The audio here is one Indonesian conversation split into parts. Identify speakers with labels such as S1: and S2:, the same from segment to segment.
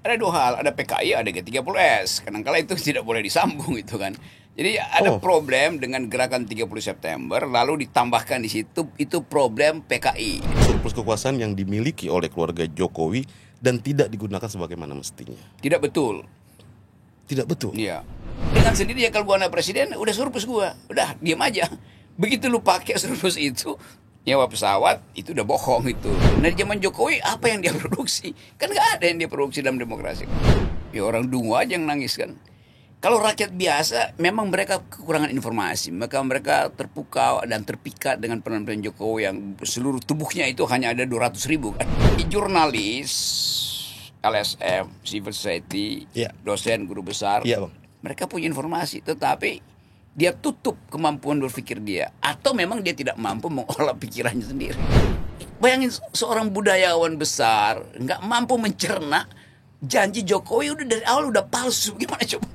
S1: Ada dua hal, ada PKI, ada G30S. Kadang-kala itu tidak boleh disambung itu kan. Jadi ada problem dengan gerakan 30 September, lalu ditambahkan di situ itu problem PKI.
S2: Surplus kekuasaan yang dimiliki oleh keluarga Jokowi dan tidak digunakan sebagaimana mestinya.
S1: Tidak betul.
S2: Tidak betul.
S1: Iya. Dengan sendirinya kalau gua anak presiden, udah surplus gua, udah diam aja. Begitu lu pakai surplus itu, nyewa pesawat, itu udah bohong itu. Nah di zaman Jokowi apa yang dia produksi? Kan nggak ada yang dia produksi dalam demokrasi. Ya orang dungu aja yang nangis kan. Kalau rakyat biasa, memang mereka kekurangan informasi. Maka mereka terpukau dan terpikat dengan penampilan Jokowi yang seluruh tubuhnya itu hanya ada 200.000 kan. Jurnalis, LSM, civil society, dosen, guru besar, mereka punya informasi, tetapi dia tutup kemampuan berpikir dia, atau memang dia tidak mampu mengolah pikirannya sendiri. Bayangin seorang budayawan besar nggak mampu mencerna janji Jokowi udah dari awal udah palsu, gimana coba?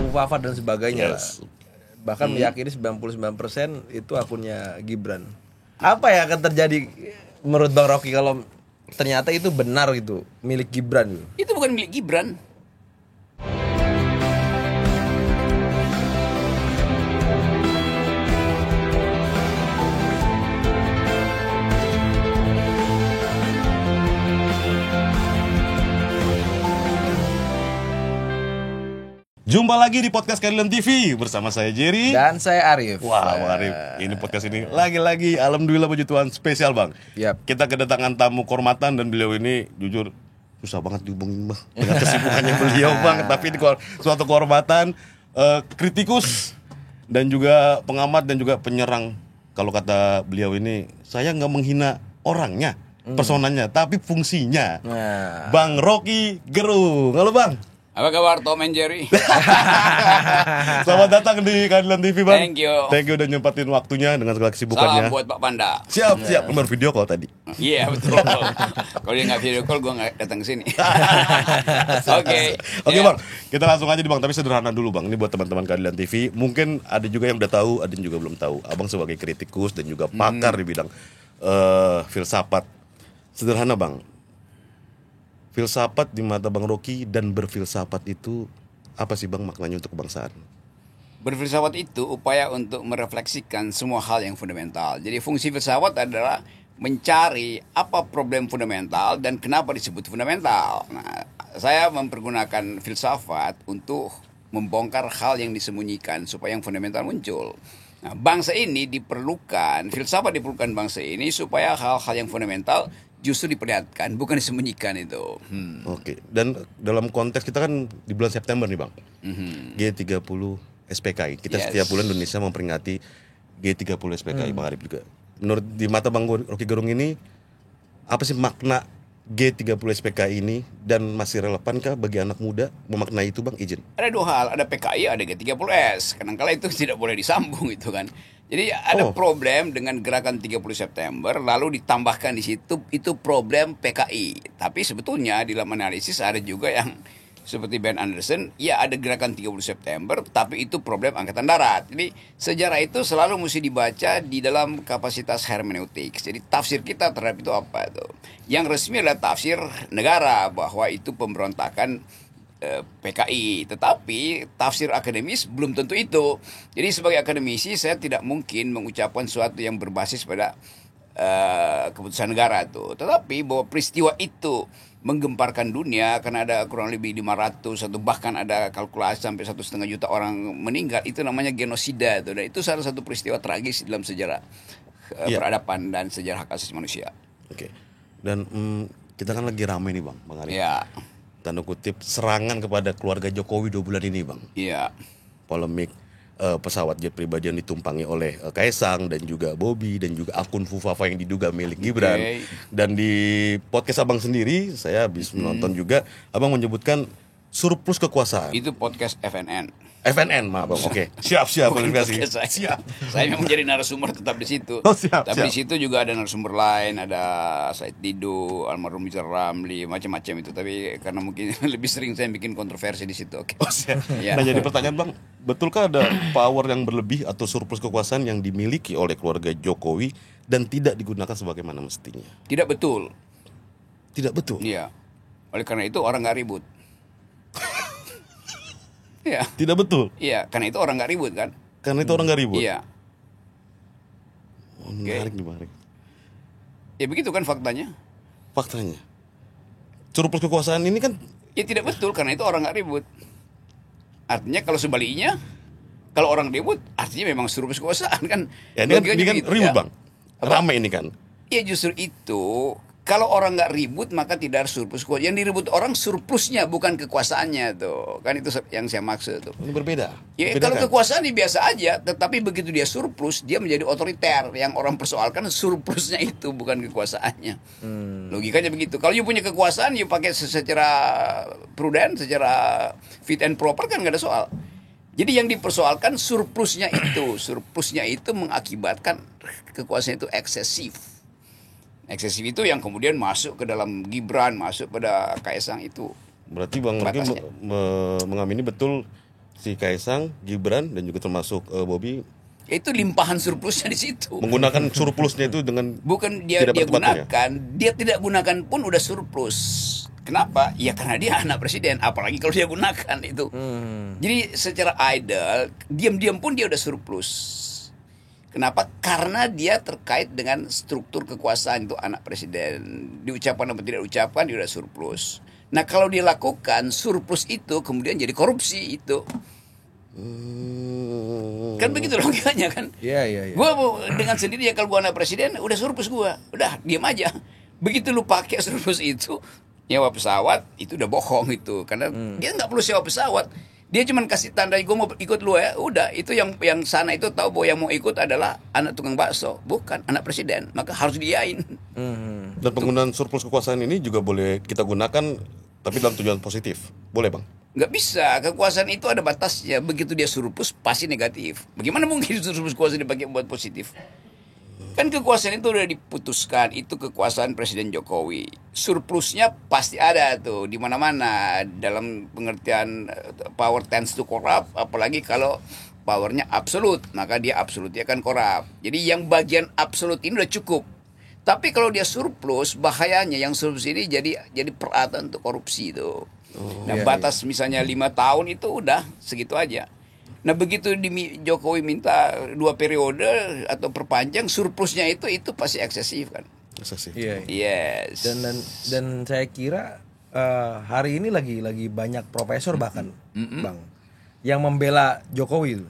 S3: Wafat dan sebagainya lah. Bahkan meyakini 99% itu akunnya Gibran. Apa yang akan terjadi menurut Bang Rocky kalau ternyata itu benar gitu, milik Gibran?
S1: Itu bukan milik Gibran.
S2: Jumpa lagi di podcast Keadilan TV bersama saya Jerry
S3: dan saya Arif.
S2: Wah, Bang Arif, ini podcast ini lagi-lagi alhamdulillah puji Tuhan spesial, Bang. Kita kedatangan tamu kehormatan dan beliau ini jujur susah banget dihubungin, Bang, dengan kesibukannya beliau, Bang. Tapi ini suatu kehormatan, kritikus dan juga pengamat dan juga penyerang. Kalau kata beliau ini, saya nggak menghina orangnya, personanya, tapi fungsinya. Bang Rocky Gerung. Halo, Bang.
S1: Apa kabar Tom and Jerry?
S2: Selamat datang di Keadilan TV, Bang.
S1: Thank you.
S2: Thank you udah nyempatin waktunya dengan segala kesibukannya.
S1: Salam buat Pak Panda.
S2: Siap. Nomor video call tadi.
S1: Iya, betul. Kalau dia nggak video call, gue nggak datang ke sini. Oke,
S2: Bang. Kita langsung aja Bang. Tapi sederhana dulu, Bang. Ini buat teman-teman Keadilan TV. Mungkin ada juga yang udah tahu, ada yang juga belum tahu. Abang sebagai kritikus dan juga pakar di bidang filsafat. Sederhana, Bang. Filsafat di mata Bang Rocky dan berfilsafat itu apa sih, Bang, maknanya untuk kebangsaan?
S1: Berfilsafat itu upaya untuk merefleksikan semua hal yang fundamental. Jadi fungsi filsafat adalah mencari apa problem fundamental dan kenapa disebut fundamental. Nah, saya mempergunakan filsafat untuk membongkar hal yang disembunyikan supaya yang fundamental muncul. Nah, bangsa ini diperlukan, filsafat diperlukan bangsa ini supaya hal-hal yang fundamental justru diperlihatkan, bukan disembunyikan itu.
S2: Oke. Dan dalam konteks kita kan di bulan September nih, Bang. G30 SPKI. Kita setiap bulan Indonesia memperingati G30 SPKI, Bang Arif juga. Menurut di mata Bang Rocky Gerung ini, apa sih makna G30 SPKI ini dan masih relevankah bagi anak muda memaknai itu, Bang? Izin.
S1: Ada dua hal, ada PKI, ada G30S. Kadang-kala itu tidak boleh disambung itu kan. Jadi ada problem dengan gerakan 30 September, lalu ditambahkan di situ itu problem PKI. Tapi sebetulnya di dalam analisis ada juga yang seperti Ben Anderson, ya ada gerakan 30 September, tapi itu problem Angkatan Darat. Jadi sejarah itu selalu mesti dibaca di dalam kapasitas hermeneutik. Jadi tafsir kita terhadap itu apa itu? Yang resmi adalah tafsir negara bahwa itu pemberontakan PKI, tetapi tafsir akademis belum tentu itu. Jadi sebagai akademisi saya tidak mungkin mengucapkan sesuatu yang berbasis pada keputusan negara itu. Tetapi bahwa peristiwa itu menggemparkan dunia karena ada kurang lebih 500 atau bahkan ada kalkulasi sampai 1,5 juta orang meninggal, itu namanya genosida itu. Dan itu salah satu peristiwa tragis dalam sejarah peradaban dan sejarah hak asasi manusia.
S2: Oke. Dan kita kan lagi ramai nih, Bang Arif.
S1: Iya.
S2: Tanda kutip serangan kepada keluarga Jokowi 2 bulan ini, Bang.
S1: Iya.
S2: Polemik pesawat jet pribadi yang ditumpangi oleh Kaisang dan juga Bobby dan juga akun Fufafa yang diduga milik Gibran. Dan di podcast Abang sendiri saya habis menonton juga, Abang menyebutkan surplus kekuasaan.
S1: Itu podcast FNN.
S2: FNN, maaf, Bang. Oke. Siap.
S1: Siap. Saya memang jadi narasumber tetap di situ. Tapi di situ juga ada narasumber lain, ada Said Didu, almarhum Rizal Ramli, macam-macam itu. Tapi karena mungkin lebih sering saya bikin kontroversi di situ. Oke.
S2: Nah, jadi pertanyaan, Bang, betulkah ada power yang berlebih atau surplus kekuasaan yang dimiliki oleh keluarga Jokowi dan tidak digunakan sebagaimana mestinya?
S1: Tidak betul.
S2: Tidak betul.
S1: Iya. Oleh karena itu orang nggak ribut. Iya.
S2: Tidak betul.
S1: Iya, karena itu orang nggak ribut kan?
S2: Karena itu orang nggak ribut.
S1: Iya.
S2: Oh, menarik nih, menarik.
S1: Ya begitu kan faktanya.
S2: Faktanya. Surplus kekuasaan ini kan
S1: Ya tidak betul karena itu orang nggak ribut. Artinya kalau sebaliknya, kalau orang ribut, artinya memang surplus kekuasaan kan.
S2: ya ini kan
S1: Logikanya begitu,
S2: ribut
S1: ya.
S2: Bang. Ramai ini kan.
S1: Ya justru itu, kalau orang nggak ribut maka tidak ada surplus kekuasaan. Yang diribut orang surplusnya bukan kekuasaannya tuh. Kan itu yang saya maksud tuh.
S2: Ini berbeda.
S1: Ya
S2: Bedakan.
S1: kalau kekuasaan ini biasa aja, tetapi begitu dia surplus, dia menjadi otoriter. Yang orang persoalkan surplusnya itu bukan kekuasaannya. Logikanya begitu. Kalau you punya kekuasaan, you pakai secara prudent, secara fit and proper kan nggak ada soal. Jadi yang dipersoalkan surplusnya itu. Surplusnya itu mengakibatkan kekuasaan itu eksesif. Eksesif itu yang kemudian masuk ke dalam Gibran, masuk pada Kaisang itu.
S2: Berarti Bang Rocky
S1: Batasnya.
S2: mengamini betul si Kaisang, Gibran dan juga termasuk Bobby
S1: Itu limpahan surplusnya di situ.
S2: menggunakan surplusnya itu dengan
S1: Bukan dia
S2: tidak bertempat
S1: gunakan, dia tidak gunakan pun udah surplus. Kenapa? Ya karena dia anak presiden, apalagi kalau dia gunakan itu. Jadi secara idle, diam-diam pun dia udah surplus. Kenapa? Karena dia terkait dengan struktur kekuasaan itu anak presiden. Diucapkan atau tidak diucapkan dia udah surplus. Nah kalau dia lakukan surplus itu kemudian jadi korupsi itu. Kan begitu logikanya kan?
S3: Iya.
S1: Gua dengan sendirinya kalau gua anak presiden udah surplus gua, udah diam aja. Begitu lu pakai surplus itu nyewa pesawat itu udah bohong itu karena dia nggak perlu sewa pesawat. Dia cuma kasih tanda gue mau ikut lu ya, udah itu yang sana itu tahu bahwa yang mau ikut adalah anak tukang bakso, bukan anak presiden, maka harus diain.
S2: dan penggunaan surplus kekuasaan ini juga boleh kita gunakan tapi dalam tujuan positif. Boleh, Bang?
S1: Nggak bisa, kekuasaan itu ada batasnya. Begitu dia surplus pasti negatif. Bagaimana mungkin surplus kekuasaan dipakai buat positif? Kan kekuasaan itu udah diputuskan, itu kekuasaan Presiden Jokowi. Surplusnya pasti ada tuh di mana-mana dalam pengertian power tends to corrupt, apalagi kalau powernya absolut, maka dia absolut dia akan corrupt. Jadi yang bagian absolut ini udah cukup. Tapi kalau dia surplus, bahayanya yang surplus ini jadi peralatan untuk korupsi tuh. Nah batas misalnya 5 tahun itu udah segitu aja. Nah begitu Jokowi minta 2 periode atau perpanjang, surplusnya itu pasti eksesif kan.
S2: Eksesif.
S3: Iya.
S1: Yes.
S3: Dan saya kira hari ini lagi banyak profesor bahkan Bang yang membela Jokowi itu.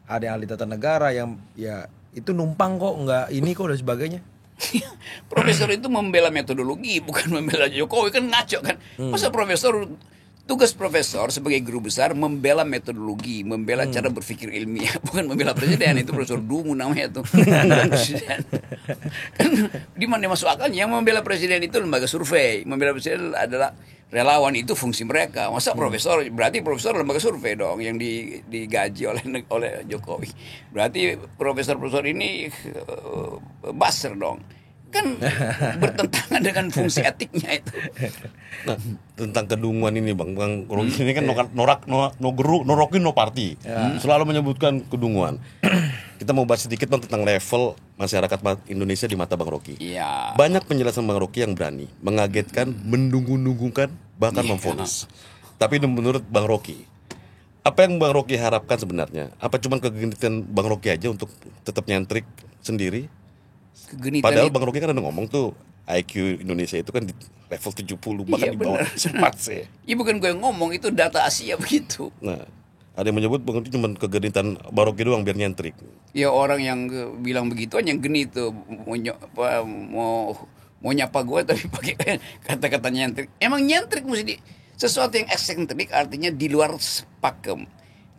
S3: Ada yang ahli tata negara yang ya itu numpang kok nggak ini kok dan sebagainya.
S1: Profesor itu membela metodologi, bukan membela Jokowi, kan ngaco kan. Masa tugas profesor sebagai guru besar membela metodologi, membela cara berpikir ilmiah, bukan membela presiden. Itu Profesor Dungu namanya tuh. Presiden. Kan di mana masuk akalnya? Yang membela presiden itu lembaga survei, membela presiden adalah relawan, itu fungsi mereka. Masa profesor, berarti profesor lembaga survei dong yang digaji oleh Jokowi. Berarti profesor-profesor ini buzzer dong. Kan bertentangan dengan fungsi etiknya itu.
S2: Nah, tentang kedunguan ini Bang Rocky ini kan Noroki no party. Selalu menyebutkan kedunguan. Kita mau bahas sedikit Bang tentang level masyarakat Indonesia di mata Bang Rocky.
S1: Iya.
S2: Banyak penjelasan Bang Rocky yang berani, mengagetkan, mendunggung-dungungkan, bahkan memvonis. Tapi menurut Bang Rocky, apa yang Bang Rocky harapkan sebenarnya? Apa cuma kegenitan Bang Rocky aja untuk tetap nyentrik sendiri? Padahal Bang Rocky kan ada ngomong tuh IQ Indonesia itu kan di level 70 bahkan di bawah sempat sih.
S1: Iya bukan gue yang ngomong, itu data Asia begitu.
S2: Nah, ada yang menyebut Bang Rocky cuma kegenitan Bang Rocky doang biar nyentrik.
S1: Ya orang yang bilang begituan yang genit tuh mau nyapa gue tapi pakai kata-kata nyentrik. Emang nyentrik mesti sesuatu yang eksentrik artinya di luar pakem.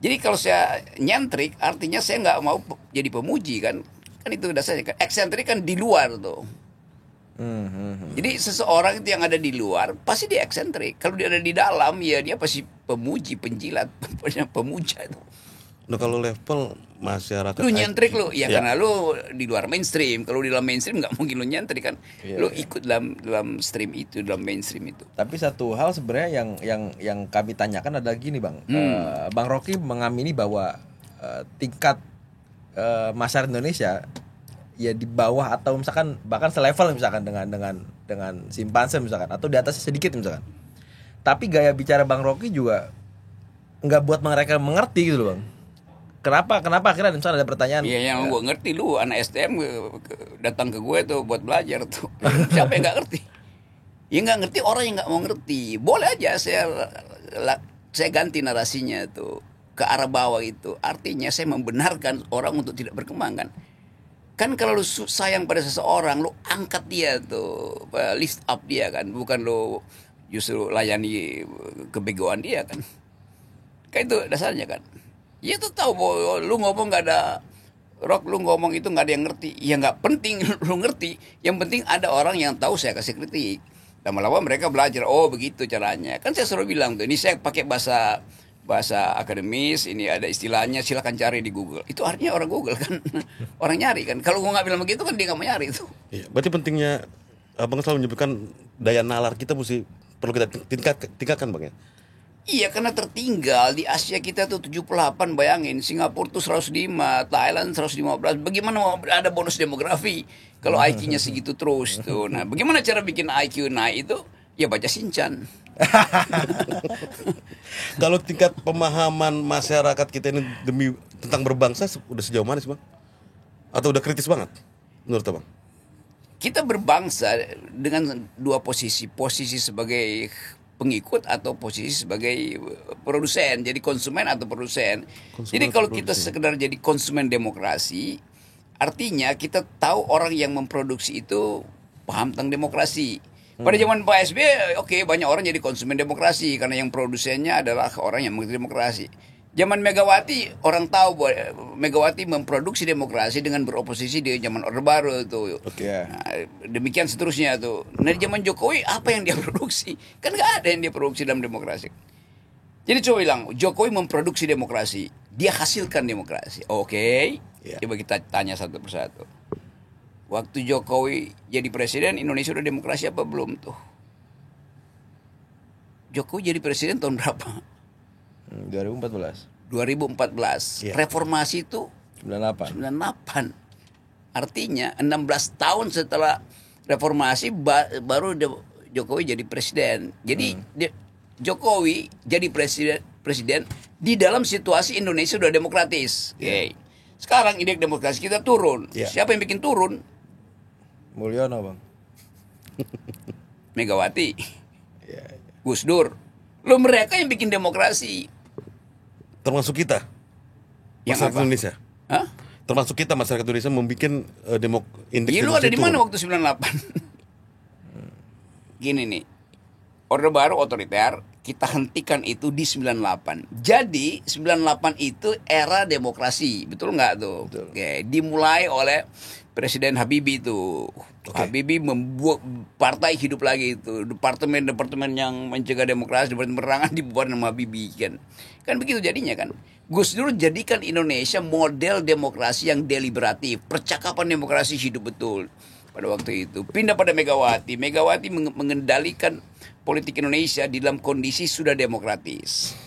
S1: Jadi kalau saya nyentrik artinya saya nggak mau jadi pemuji kan itu dasarnya kan. Eksentrik kan di luar tuh. Jadi seseorang itu yang ada di luar pasti dia eksentrik. Kalau dia ada di dalam ya dia pasti pemuji, penjilat, pemuja itu.
S2: Nah kalau level masyarakat
S1: lu nyentrik lu ya karena lu di luar mainstream. Kalau di dalam mainstream nggak mungkin lu nyentrik kan. Lu ikut dalam stream itu, dalam mainstream itu.
S3: Tapi satu hal sebenarnya yang kami tanyakan adalah gini Bang. Bang Rocky mengamini bahwa tingkat masyarakat Indonesia ya di bawah atau misalkan bahkan selevel misalkan dengan simpanse misalkan atau di atasnya sedikit misalkan. Tapi gaya bicara Bang Rocky juga nggak buat mereka mengerti gitu loh bang. Kenapa akhirnya misalnya ada pertanyaan?
S1: Iya yang gue ngerti lu anak STM datang ke gue tuh buat belajar tuh. Siapa yang nggak ngerti? Ya nggak ngerti orang yang nggak mau ngerti. Boleh aja saya ganti narasinya tuh ke arah bawah itu. Artinya saya membenarkan orang untuk tidak berkembang kan. Kan kalau lu sayang pada seseorang, lu angkat dia tuh, lift up dia kan, bukan lu justru layani kebegoan dia kan. Kayak itu dasarnya kan. Ya tuh tahu bahwa lu ngomong nggak ada lu ngomong itu nggak ada yang ngerti. Ya nggak penting lu ngerti. Yang penting ada orang yang tahu saya kasih kritik. Lama-lama mereka belajar. Oh begitu caranya. Kan saya selalu bilang tuh. Ini saya pakai bahasa akademis. Ini ada istilahnya. Silakan cari di Google. Itu artinya orang Google kan. Orang nyari kan. Kalau gua nggak bilang begitu kan dia nggak mau nyari itu.
S2: Iya, berarti pentingnya abang selalu menyebutkan daya nalar kita mesti perlu kita tingkatkan bang ya.
S1: Iya karena tertinggal di Asia kita tuh 78 bayangin Singapura tuh 105 Thailand 115 bagaimana mau ada bonus demografi kalau IQ-nya segitu terus tuh. Nah bagaimana cara bikin IQ naik itu ya baca Shinchan.
S2: Kalau tingkat pemahaman masyarakat kita ini tentang berbangsa udah sejauh mana sih bang? Atau udah kritis banget menurut abang?
S1: Kita berbangsa dengan dua posisi sebagai pengikut atau posisi sebagai produsen, jadi konsumen atau produsen. Jadi kalau kita sekedar jadi konsumen demokrasi, artinya kita tahu orang yang memproduksi itu paham tentang demokrasi. Pada zaman Pak SBY, oke, banyak orang jadi konsumen demokrasi karena yang produsennya adalah orang yang mengerti demokrasi. Zaman Megawati, orang tahu bahwa Megawati memproduksi demokrasi dengan beroposisi di zaman Orde Baru tuh. Nah, demikian seterusnya tuh. Nah di zaman Jokowi apa yang dia produksi? Kan nggak ada yang dia produksi dalam demokrasi. Jadi coba bilang Jokowi memproduksi demokrasi, dia hasilkan demokrasi. Oke. Coba kita tanya satu persatu. Waktu Jokowi jadi presiden, Indonesia udah demokrasi apa belum tuh? Jokowi jadi presiden tahun berapa?
S3: 2014.
S1: Reformasi itu 98. Artinya 16 tahun setelah reformasi baru Jokowi jadi presiden. Jadi Jokowi jadi presiden di dalam situasi Indonesia sudah demokratis. Sekarang indeks demokrasi kita turun. Siapa yang bikin turun?
S3: Mulyono bang.
S1: Megawati. Gus Dur. Lo mereka yang bikin demokrasi.
S2: Termasuk kita masyarakat Indonesia.
S1: Hah?
S2: Termasuk kita masyarakat Indonesia membuat indeks.
S1: Iya lu ada di mana waktu 98? Gini nih. Orde Baru otoriter, kita hentikan itu di 98. Jadi 98 itu era demokrasi, betul nggak tuh?
S3: Betul.
S1: Oke, dimulai oleh Presiden Habibie itu. Habibie membuat partai hidup lagi itu. Departemen yang mencegah demokrasi, departemen penerangan dibuat nama Habibie kan. Kan begitu jadinya kan. Gus Dur jadikan Indonesia model demokrasi yang deliberatif. Percakapan demokrasi hidup betul. Pada waktu itu pindah pada Megawati. Megawati mengendalikan politik Indonesia di dalam kondisi sudah demokratis.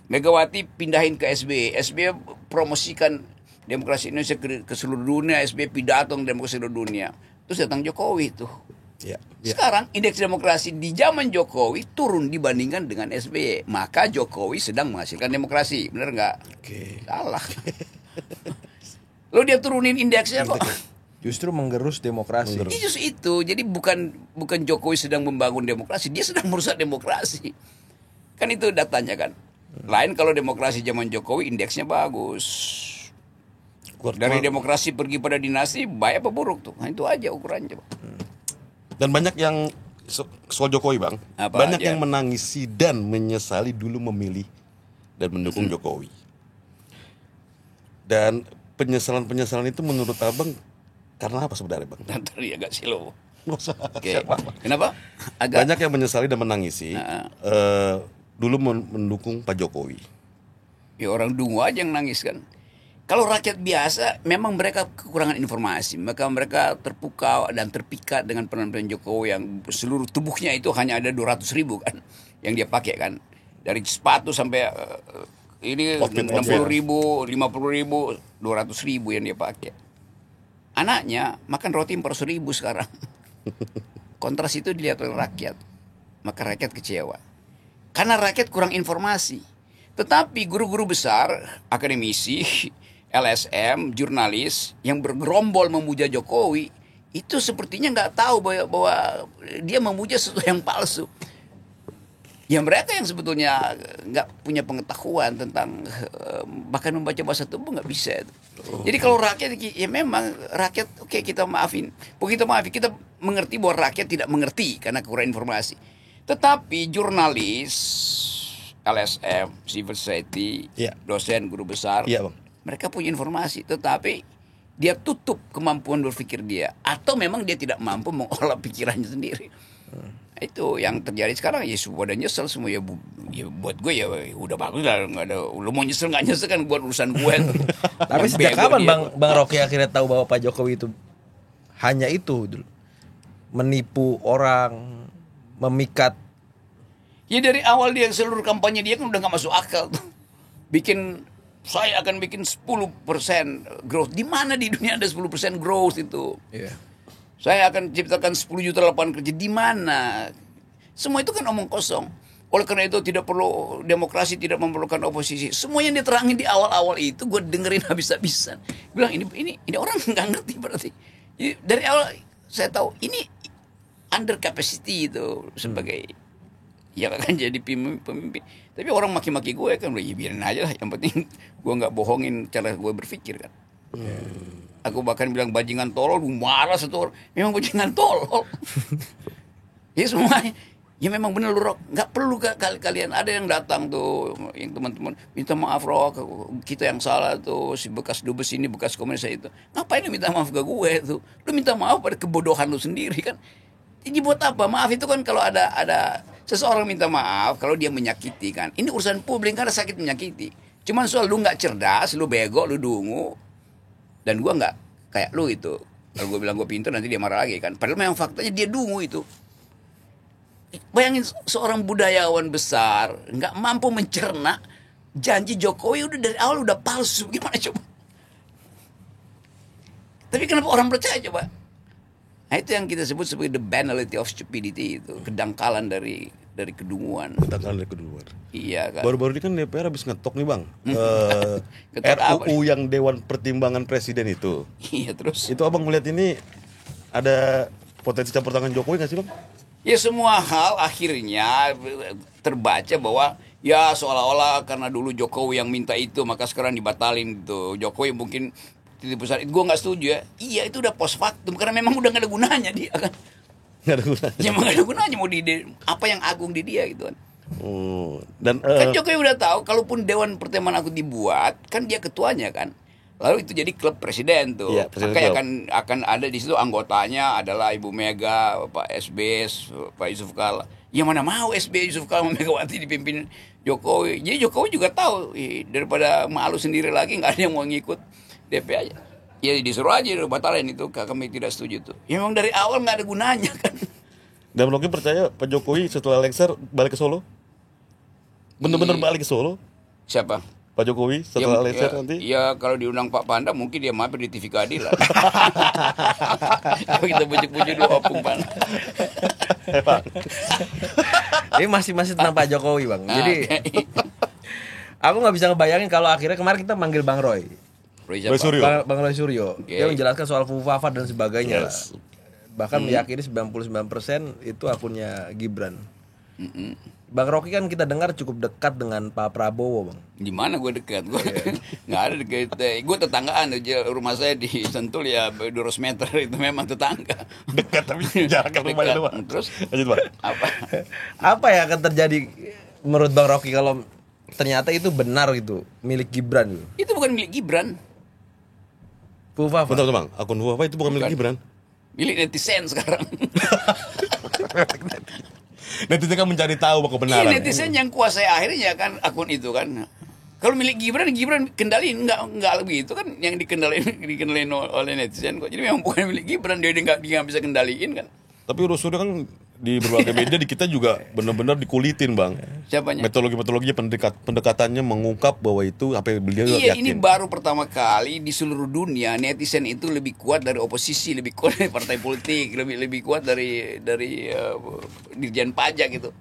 S1: Megawati pindahin ke SBY. SBY promosikan demokrasi Indonesia ke seluruh dunia. SBY pidato demokrasi seluruh dunia. Terus datang Jokowi tuh. Sekarang indeks demokrasi di zaman Jokowi turun dibandingkan dengan SBY. Maka Jokowi sedang menghasilkan demokrasi. Benar nggak? Salah. Lo dia turunin indeksnya kok.
S3: Justru menggerus demokrasi.
S1: Justru itu. Jadi bukan Jokowi sedang membangun demokrasi, dia sedang merusak demokrasi. Kan itu datanya kan. Lain kalau demokrasi zaman Jokowi indeksnya bagus. Dari demokrasi pergi pada dinasti baik apa buruk tuh. Nah, itu aja ukurannya.
S2: Dan banyak yang soal Jokowi bang, banyak yang menangisi dan menyesali dulu memilih dan mendukung Jokowi. Dan penyesalan itu menurut abang karena apa sebenarnya bang?
S1: Nanti ya gak sih lo.
S2: Okay.
S1: Kenapa?
S2: Banyak yang menyesali dan menangisi dulu mendukung Pak Jokowi.
S1: Ya orang dungu aja yang nangis kan. Kalau rakyat biasa memang mereka kekurangan informasi. Maka mereka terpukau dan terpikat dengan penampilan Jokowi yang seluruh tubuhnya itu hanya ada 200.000 kan yang dia pakai kan. Dari sepatu sampai ini 60.000, 50.000, 200.000 yang dia pakai. Anaknya makan roti 400.000 sekarang. Kontras itu dilihat oleh rakyat. Maka rakyat kecewa. karena rakyat kurang informasi. Tetapi guru-guru besar, akademisi, LSM, jurnalis yang bergerombol memuja Jokowi itu sepertinya nggak tahu bahwa dia memuja sesuatu yang palsu. Ya mereka yang sebetulnya nggak punya pengetahuan tentang bahkan membaca bahasa tubuh nggak bisa. Jadi kalau rakyat ya memang rakyat oke, kita maafin, kita mengerti bahwa rakyat tidak mengerti karena kekurangan informasi. Tetapi jurnalis, LSM, civil society, dosen, guru besar, mereka punya informasi, tetapi dia tutup kemampuan berpikir dia, atau memang dia tidak mampu mengolah pikirannya sendiri. Itu yang terjadi sekarang. Ya pada nyesel semua ya, buat gue ya udah bagus lah, nggak ada, lu mau nyesel nggak nyesel kan buat urusan gue.
S3: Tapi sejak kapan bang Rocky akhirnya tahu bahwa Pak Jokowi itu hanya itu dulu, menipu orang, memikat?
S1: Ya dari awal dia seluruh kampanye dia kan udah nggak masuk akal tuh. Saya akan bikin 10% growth. Di mana di dunia ada 10% growth itu? Yeah. Saya akan ciptakan 10 juta lapangan kerja. Di mana? Semua itu kan omong kosong. Oleh karena itu tidak perlu demokrasi, tidak memerlukan oposisi. Semua yang diterangin di awal-awal itu gue dengerin habis-habisan. Bilang ini orang nggak ngerti berarti. Jadi, dari awal saya tahu ini under capacity itu sebagai yang akan jadi pemimpin. Tapi orang maki-maki gue kan, ya biarin aja lah. Yang penting gue nggak bohongin cara gue berpikir kan. Aku bahkan bilang bajingan tolol, marah satu orang. Memang bajingan tolol. Ya semua, ya memang benar lu Rok. Nggak perlu kalian ada yang datang tuh, yang teman-teman minta maaf Rok, kita yang salah tuh, si bekas dubes ini, bekas komunis itu. Ngapain lu minta maaf ke gue tuh? Lu minta maaf pada kebodohan lu sendiri kan. Jadi buat apa? Maaf itu kan kalau ada seseorang minta maaf kalau dia menyakiti kan. Ini urusan publik karena sakit menyakiti. Cuman soal lu nggak cerdas, lu bego, lu dungu. Dan gue nggak kayak lu itu. Kalau gue bilang gue pintar nanti dia marah lagi kan. Padahal memang faktanya dia dungu itu. Bayangin seorang budayawan besar nggak mampu mencerna janji Jokowi udah dari awal udah palsu. Gimana coba? Tapi kenapa orang percaya coba? Nah itu yang kita sebut sebagai the banality of stupidity itu. Kedangkalan dari kedunguan.
S2: Kedangkalan dari kedunguan.
S1: Iya kan.
S2: Baru-baru ini kan DPR habis ngetok nih bang. RUU yang Dewan Pertimbangan Presiden itu.
S1: Iya terus.
S2: Itu abang melihat ini ada potensi campur tangan Jokowi nggak sih bang?
S1: Ya semua hal akhirnya terbaca bahwa ya seolah-olah karena dulu Jokowi yang minta itu maka sekarang dibatalin gitu. Jokowi mungkin titik besar itu gue nggak setuju ya. Iya itu udah post factum karena memang udah nggak ada gunanya dia kan. Nggak ada gunanya. Ya nggak ada gunanya mau apa yang agung di dia gitu kan.
S2: Dan
S1: kan Jokowi udah tahu kalaupun Dewan Pertimbangan Agung dibuat kan dia ketuanya kan. Lalu itu jadi klub presiden tuh. Ya, makanya akan ada di situ anggotanya adalah Ibu Mega, Pak SBY, Pak Yusuf Kala. Ya mana mau SBY Yusuf Kala Megawati dipimpin Jokowi. Jadi Jokowi juga tahu daripada malu sendiri lagi nggak ada yang mau ngikut DP aja. Ya disuruh aja batalin itu, kami tidak setuju tuh. Ya memang dari awal nggak ada gunanya kan.
S2: Dan Rocky percaya Pak Jokowi setelah lengser balik ke Solo? Bener-bener balik ke Solo?
S1: Siapa?
S2: Pak Jokowi setelah lengser nanti?
S1: Ya kalau diundang Pak Panda mungkin dia mampir di TV Keadilan. Kita bujuk-bujuk dulu opung Panda.
S3: Ini masih tentang Pak Jokowi bang. Jadi aku nggak bisa ngebayangin kalau akhirnya kemarin kita manggil Bang Roy. Bang Roy Suryo. Okay. Dia menjelaskan soal Fufafa dan sebagainya lah. Bahkan meyakini 99% itu akunnya Gibran. Bang Rocky kan kita dengar cukup dekat dengan Pak Prabowo bang.
S1: Di mana gue dekat? Gue nggak ada dekat. Gue tetanggaan aja, rumah saya di Sentul ya 200 meter itu memang tetangga.
S2: Dekat tapi jarak rumahnya doang.
S1: Terus
S3: apa yang akan terjadi menurut Bang Rocky kalau ternyata itu benar gitu milik Gibran?
S1: Itu bukan milik Gibran.
S3: Fufafa.
S2: Betul bang. Akun Fufafa itu bukan milik Gibran.
S1: Milik netizen sekarang.
S2: Netizen kan mencari tahu kebenaran.
S1: Iya, netizen yang kuasai akhirnya kan akun itu kan. Kalau milik Gibran kendaliin nggak begitu kan yang dikendaliin oleh netizen kok. Jadi memang bukan milik Gibran, dia nggak bisa kendaliin kan.
S2: Tapi urusannya kan di berbagai media di kita juga benar-benar dikulitin bang.
S1: Siapanya?
S2: Metodologinya pendekatannya mengungkap bahwa itu apa yang beliau yakin.
S1: Ini baru pertama kali di seluruh dunia netizen itu lebih kuat dari oposisi, lebih kuat dari partai politik, lebih kuat dari dirjen pajak gitu.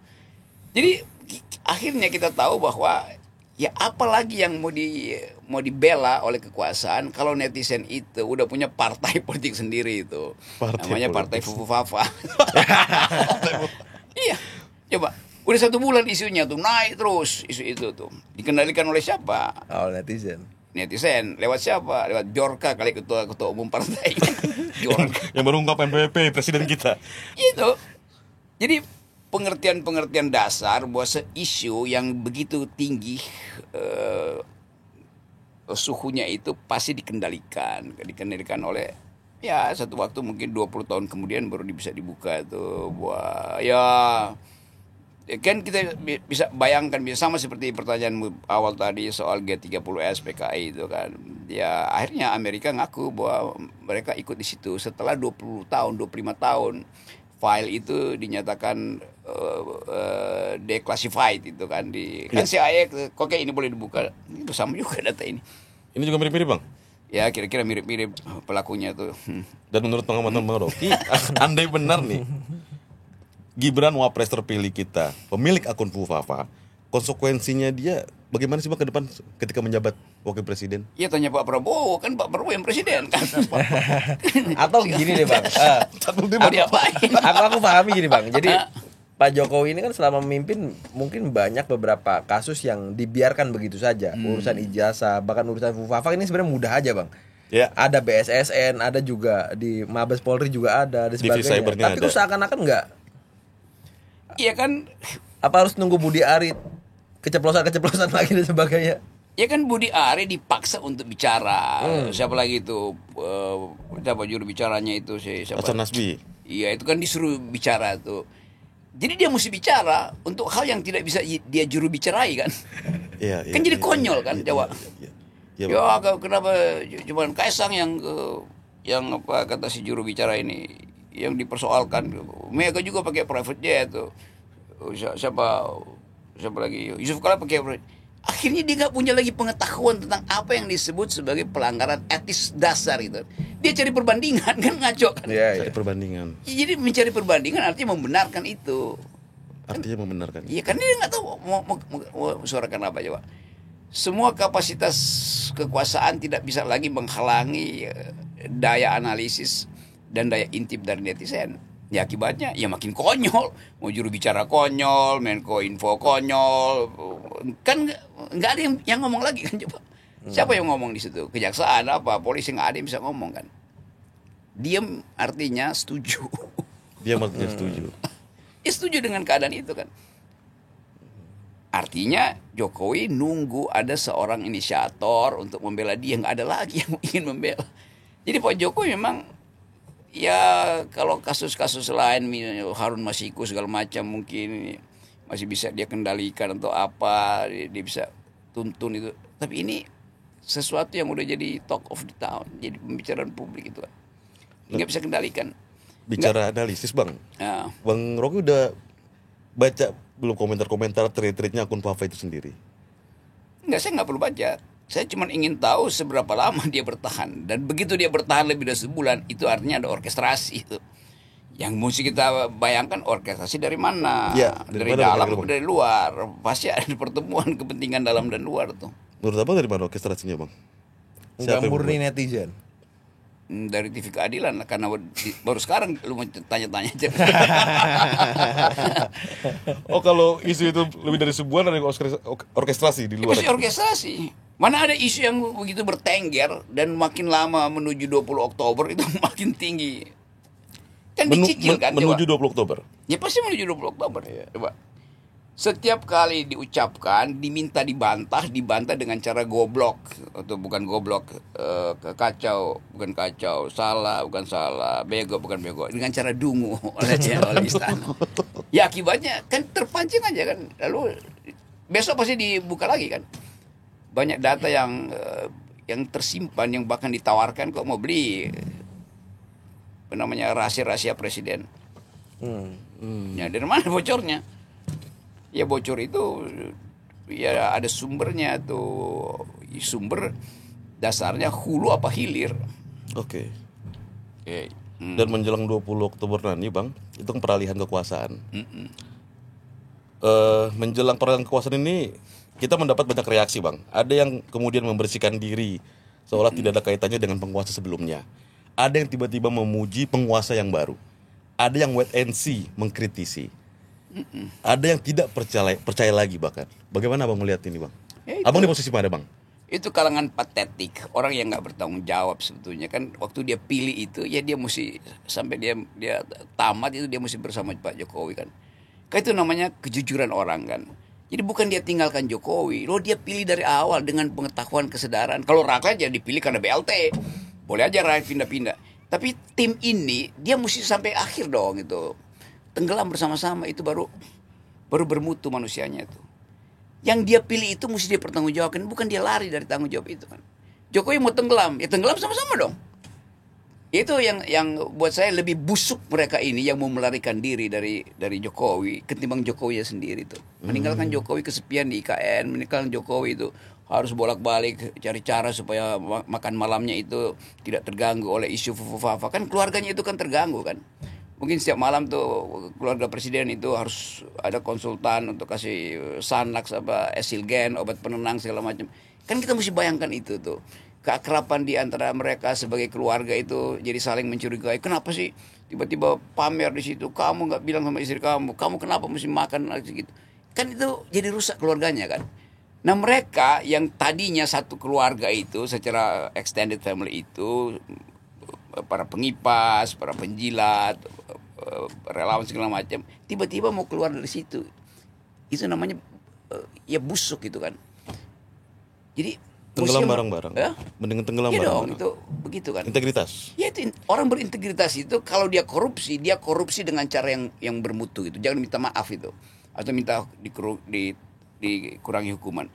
S1: Jadi akhirnya kita tahu bahwa ya apalagi yang mau dibela oleh kekuasaan kalau netizen itu udah punya partai politik sendiri itu. Namanya Partai Fufu Fafa. Iya, coba udah 1 bulan isunya tuh naik terus isu itu tuh. Dikendalikan oleh siapa?
S3: Oleh netizen.
S1: Lewat siapa? Lewat Bjorka kali ketua umum partai. Bjorka.
S2: Yang baru ungkap MPP presiden kita.
S1: Itu. Jadi pengertian dasar bahwa isu yang begitu tinggi suhunya itu pasti dikendalikan oleh ya satu waktu mungkin 20 tahun kemudian baru bisa dibuka itu bahwa ya kan kita bisa bayangkan bisa sama seperti pertanyaan awal tadi soal G30S PKI itu kan ya akhirnya Amerika ngaku bahwa mereka ikut di situ setelah 20 tahun 25 tahun file itu dinyatakan declassified itu kan kan CIA kok kayak ini boleh dibuka itu sama juga data ini
S2: juga mirip-mirip bang
S1: ya kira-kira mirip-mirip pelakunya tuh
S2: dan menurut pengamatan Bang Rocky andai benar nih Gibran wapres terpilih kita pemilik akun Fufafa konsekuensinya dia bagaimana sih bang ke depan ketika menjabat wakil presiden?
S1: Ya tanya Pak Prabowo kan Pak Prabowo yang presiden kan.
S3: Atau gini deh bang, aku pahami gini bang. Jadi Pak Jokowi ini kan selama memimpin mungkin banyak beberapa kasus yang dibiarkan begitu saja. Urusan ijazah bahkan urusan Fufafa ini sebenarnya mudah aja bang.
S2: Ya.
S3: Ada BSSN, ada juga di Mabes Polri juga ada dan sebagainya. Tapi kok seakan-akan enggak?
S1: Iya kan.
S3: Apa harus nunggu Budi Ari keceplosan lagi dan sebagainya?
S1: Ya kan Budi Ari dipaksa untuk bicara. Siapa lagi itu? Siapa juru bicaranya itu siapa?
S2: Hasan Nasbi.
S1: Iya itu kan disuruh bicara tuh. Jadi dia mesti bicara untuk hal yang tidak bisa dia juru bicarai kan? Iya. Kan jadi konyol kan Jawa. Ya kenapa cuma Kaisang yang apa kata si juru bicara ini yang dipersoalkan. Mega juga pakai private jet tuh. Siapa lagi Yusuf Kala pakai akhirnya dia nggak punya lagi pengetahuan tentang apa yang disebut sebagai pelanggaran etis dasar gitu. Dia cari perbandingan kan ngaco kan.
S2: Cari perbandingan.
S1: Jadi mencari perbandingan artinya membenarkan itu.
S2: Artinya membenarkan.
S1: Iya kan dia nggak tahu mau suarakan apa coba. Semua kapasitas kekuasaan tidak bisa lagi menghalangi daya analisis dan daya intip dari netizen. Ya akibatnya ya makin konyol, mau juru bicara konyol, Menko Info konyol, kan nggak ada yang ngomong lagi kan coba. Siapa yang ngomong di situ? Kejaksaan apa? Polisi nggak ada yang bisa ngomong kan? Diam artinya setuju.
S2: Diam artinya setuju.
S1: Ya setuju dengan keadaan itu kan. Artinya Jokowi nunggu ada seorang inisiator untuk membela dia, nggak ada lagi yang ingin membela. Jadi Pak Jokowi memang ya kalau kasus-kasus lain Harun Masiku segala macam mungkin masih bisa dia kendalikan atau apa dia bisa tuntun itu. Tapi ini sesuatu yang udah jadi talk of the town, jadi pembicaraan publik itu kan. Nggak bisa kendalikan.
S2: Bicara analisis bang, Bang Rocky udah baca belum komentar-komentar tweet-tweetnya akun Fafa itu sendiri?
S1: Enggak, saya nggak perlu baca. Saya cuma ingin tahu seberapa lama dia bertahan. Dan begitu dia bertahan lebih dari sebulan, itu artinya ada orkestrasi itu. Yang mesti kita bayangkan orkestrasi dari mana?
S2: Ya,
S1: dari dalam atau dari luar? Pasti ada pertemuan kepentingan dalam dan luar tuh.
S2: Menurut apa dari mana orkestrasinya bang?
S3: Enggak murni netizen.
S1: Dari TV Keadilan lah, karena baru sekarang lu mau tanya-tanya aja.
S2: Oh kalau isu itu lebih dari sebulan ada orkestrasi di luar.
S1: Pasti orkestrasi. Mana ada isu yang begitu bertengger dan makin lama menuju 20 Oktober itu makin tinggi. Kan dicicil kan
S2: menuju
S1: coba.
S2: 20 Oktober.
S1: Ya pasti menuju 20 Oktober. Coba. Setiap kali diucapkan diminta dibantah dengan cara goblok atau bukan goblok, kacau bukan kacau, salah bukan salah, bego bukan bego, dengan cara dungu oleh istana. Ya akibatnya kan terpancing aja kan, lalu besok pasti dibuka lagi kan. Banyak data yang tersimpan yang bahkan ditawarkan kok mau beli namanya rahasia-rahasia presiden. Ya dari mana bocornya? Ya bocor itu ya ada sumbernya tuh, sumber dasarnya hulu apa hilir.
S2: Oke. Dan menjelang 20 Oktober nanti bang, itu kan peralihan kekuasaan. menjelang peralihan kekuasaan ini kita mendapat banyak reaksi, Bang. Ada yang kemudian membersihkan diri seolah tidak ada kaitannya dengan penguasa sebelumnya. Ada yang tiba-tiba memuji penguasa yang baru. Ada yang wait and see, mengkritisi. Ada yang tidak percaya lagi bahkan. Bagaimana Bang melihat ini, Bang?
S1: Ya,
S2: Abang di posisi mana, Bang?
S1: Itu kalangan patetik, orang yang nggak bertanggung jawab sebetulnya kan. Waktu dia pilih itu ya dia mesti sampai dia tamat itu dia mesti bersama Pak Jokowi kan. Kan itu namanya kejujuran orang kan. Jadi bukan dia tinggalkan Jokowi, loh dia pilih dari awal dengan pengetahuan kesadaran. Kalau rakyat ya dipilih karena BLT, boleh aja rakyat pindah-pindah. Tapi tim ini dia mesti sampai akhir dong itu, tenggelam bersama-sama itu baru bermutu manusianya itu. Yang dia pilih itu mesti dia pertanggungjawabkan, bukan dia lari dari tanggung jawab itu kan. Jokowi mau tenggelam, ya tenggelam sama-sama dong. Itu yang buat saya lebih busuk mereka ini yang mau melarikan diri dari Jokowi ketimbang Jokowi sendiri itu. Meninggalkan Jokowi kesepian di IKN, meninggalkan Jokowi itu harus bolak-balik cari cara supaya makan malamnya itu tidak terganggu oleh isu fufu-fafa. Kan keluarganya itu kan terganggu kan. Mungkin setiap malam tuh keluarga presiden itu harus ada konsultan untuk kasih Sanax apa Esilgen, obat penenang segala macam. Kan kita mesti bayangkan itu tuh. Keakraban di antara mereka sebagai keluarga itu jadi saling mencurigai. Kenapa sih tiba-tiba pamer di situ? Kamu nggak bilang sama istri kamu kenapa mesti makan gitu? Kan itu jadi rusak keluarganya kan. Nah mereka yang tadinya satu keluarga itu secara extended family itu para pengipas, para penjilat, relawan segala macam, tiba-tiba mau keluar dari situ. Itu namanya ya busuk gitu kan. Jadi
S2: tenggelam bareng-bareng.
S1: Ya?
S2: Mendingan tenggelam
S1: ya
S2: bareng-bareng.
S1: Dong, itu begitu kan.
S2: Integritas.
S1: Ya itu orang berintegritas itu kalau dia korupsi dengan cara yang bermutu gitu. Jangan minta maaf itu atau minta dikurangi hukuman.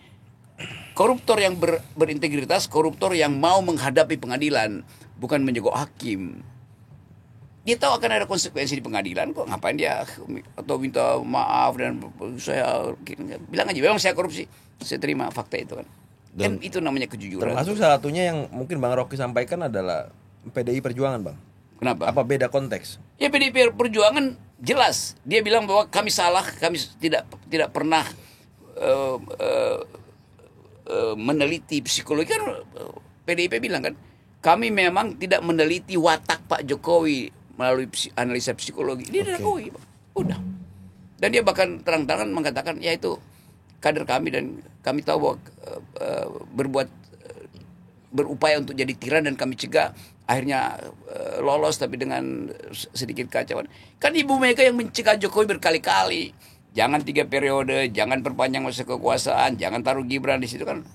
S1: Koruptor yang berintegritas, koruptor yang mau menghadapi pengadilan, bukan menjogok hakim. Dia tahu akan ada konsekuensi di pengadilan kok, ngapain dia atau minta maaf dan saya bilang aja memang saya korupsi, saya terima fakta itu kan. Dan kan itu namanya kejujuran.
S3: Termasuk salah satunya yang mungkin Bang Rocky sampaikan adalah PDI Perjuangan, Bang. Kenapa? Apa beda konteks?
S1: Ya PDI Perjuangan jelas dia bilang bahwa kami salah, kami tidak pernah meneliti psikologi kan. PDIP bilang kan kami memang tidak meneliti watak Pak Jokowi melalui analisa psikologi. Dia diakui, udah. Dan dia bahkan terang-terangan mengatakan ya itu kader kami dan kami tahu bahwa berupaya untuk jadi tiran dan kami cegah akhirnya lolos tapi dengan sedikit kacauan. Kan Ibu Mega yang mencegah Jokowi berkali-kali. Jangan 3 periode, jangan perpanjang masa kekuasaan, jangan taruh Gibran di situ kan.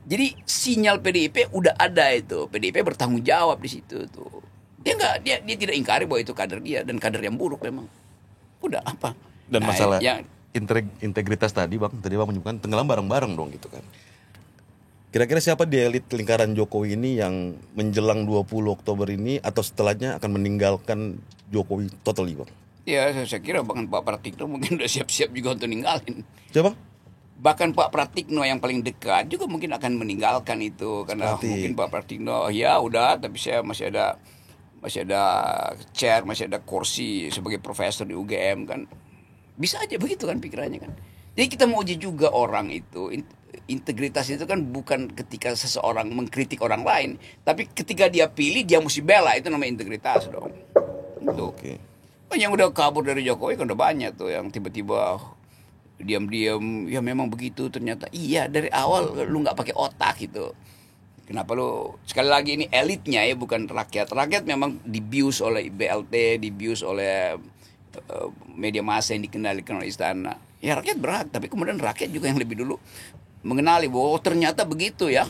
S1: Jadi sinyal PDIP udah ada itu. PDIP bertanggung jawab di situ tuh. Dia tidak ingkari bahwa itu kader dia dan kader yang buruk memang. Udah apa?
S2: Dan masalah integritas tadi Bang menyebutkan tenggelam bareng-bareng dong gitu kan. Kira-kira siapa di elit lingkaran Jokowi ini yang menjelang 20 Oktober ini atau setelahnya akan meninggalkan Jokowi totally, Bang?
S1: Ya, saya kira bahkan Pak Pratikno mungkin udah siap-siap juga untuk ninggalin.
S2: Siapa?
S1: Bahkan Pak Pratikno yang paling dekat juga mungkin akan meninggalkan itu karena mungkin Pak Pratikno ya udah, tapi saya masih ada chair, masih ada kursi sebagai profesor di UGM kan. Bisa aja begitu kan pikirannya kan. Jadi kita mau uji juga orang itu. Integritas itu kan bukan ketika seseorang mengkritik orang lain, tapi ketika dia pilih dia mesti bela, itu namanya integritas dong. Itu.
S2: Oke.
S1: Yang udah kabur dari Jokowi kan udah banyak tuh yang tiba-tiba diam-diam ya memang begitu ternyata iya dari awal lu nggak pakai otak gitu. Kenapa lu sekali lagi ini elitnya ya bukan rakyat memang dibius oleh BLT, dibius oleh media massa yang dikendalikan oleh istana. Ya rakyat berhak, tapi kemudian rakyat juga yang lebih dulu mengenali bahwa ternyata begitu ya.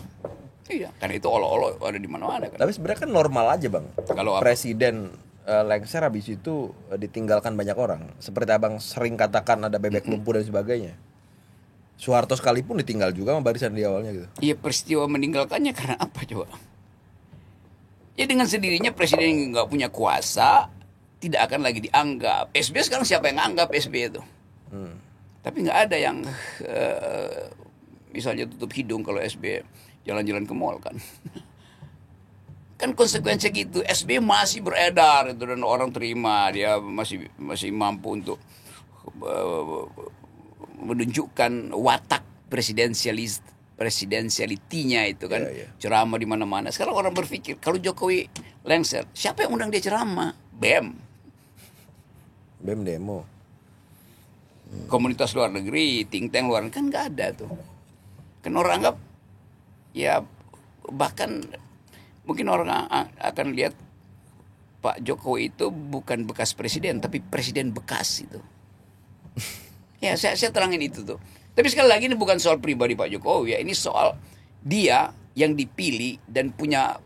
S1: Iya, karena itu olo-olo ada di mana-mana kan.
S3: Tapi sebenarnya kan normal aja, Bang.
S1: Kalau
S3: presiden lengser habis itu ditinggalkan banyak orang. Seperti Abang sering katakan ada bebek lumpuh dan sebagainya. Soeharto sekalipun ditinggal juga sama barisan di awalnya gitu.
S1: Iya, peristiwa meninggalkannya karena apa coba? Ya dengan sendirinya presiden yang nggak punya kuasa tidak akan lagi dianggap. SBY sekarang siapa yang anggap SBY itu? Tapi nggak ada yang misalnya tutup hidung kalau SBY jalan-jalan ke mall kan. Kan konsekuensinya gitu. SBY masih beredar itu dan orang terima, dia masih mampu untuk menunjukkan watak presidensialitinya itu kan, ceramah di mana-mana. Sekarang orang berpikir kalau Jokowi lengser, siapa yang undang dia ceramah? BEM
S3: demo.
S1: Komunitas luar negeri, think tank luar negeri kan nggak ada tuh. Kan orang anggap ya, bahkan mungkin orang akan lihat Pak Jokowi itu bukan bekas presiden, tapi presiden bekas itu. Ya, saya terangin itu tuh. Tapi sekali lagi ini bukan soal pribadi Pak Jokowi ya, ini soal dia yang dipilih dan punya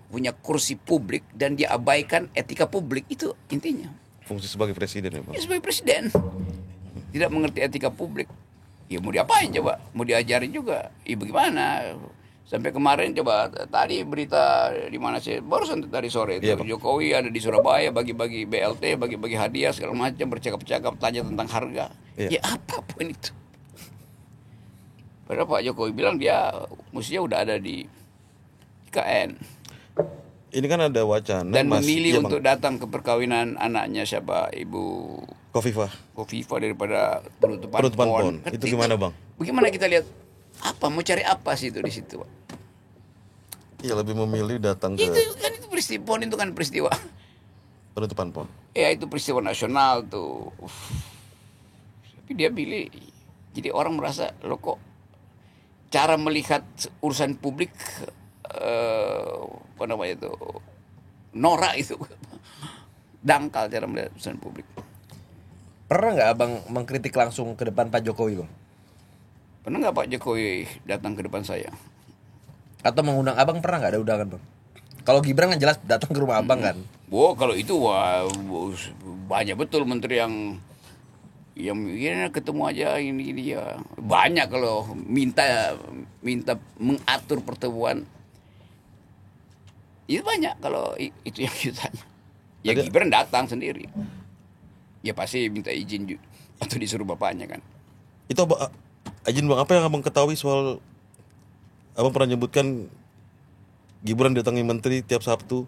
S1: kursi publik dan dia abaikan etika publik, itu intinya.
S2: Fungsi sebagai presiden ya, Bang.
S1: Ya, sebagai presiden tidak mengerti etika publik. Ya mau diapain coba? Mau diajarin juga. Ya bagaimana? Sampai kemarin coba tadi berita di mana sih? Barusan tadi sore itu Jokowi ada di Surabaya bagi-bagi BLT, bagi-bagi hadiah segala macam, bercakap-cakap tanya tentang harga. Ya apapun itu. Padahal Pak Jokowi bilang dia mestinya udah ada di IKN.
S2: Ini kan ada wacana
S1: dan memilih untuk datang ke perkawinan anaknya siapa, Ibu
S2: Khofifah
S1: daripada penutupan pon.
S2: Itu gimana, Bang?
S1: Bagaimana kita lihat apa mau cari apa sih itu di situ, Pak?
S2: Iya, lebih memilih datang ke
S1: itu peristiwa pon, itu kan peristiwa
S2: penutupan pon.
S1: Ya itu peristiwa nasional tuh. Tapi dia pilih, jadi orang merasa lo kok cara melihat urusan publik apa namanya itu norak itu, dangkal cara melihat urusan publik.
S3: Pernah nggak Abang mengkritik langsung ke depan Pak Jokowi, Bang?
S1: Pernah nggak Pak Jokowi datang ke depan saya?
S3: Atau mengundang Abang, pernah nggak ada undangan, Bang? Kalau Gibran kan jelas datang ke rumah Abang kan.
S1: Kalau itu banyak betul menteri yang ya, ketemu aja ini ya. Banyak kalau minta mengatur pertemuan. Itu banyak kalau itu yang kita tanya. Ya Gibran datang sendiri. Ya pasti minta izin atau disuruh bapaknya kan.
S2: Itu izin Bang, apa yang Abang ketahui soal Abang pernah nyebutkan Gibran datangi menteri tiap Sabtu?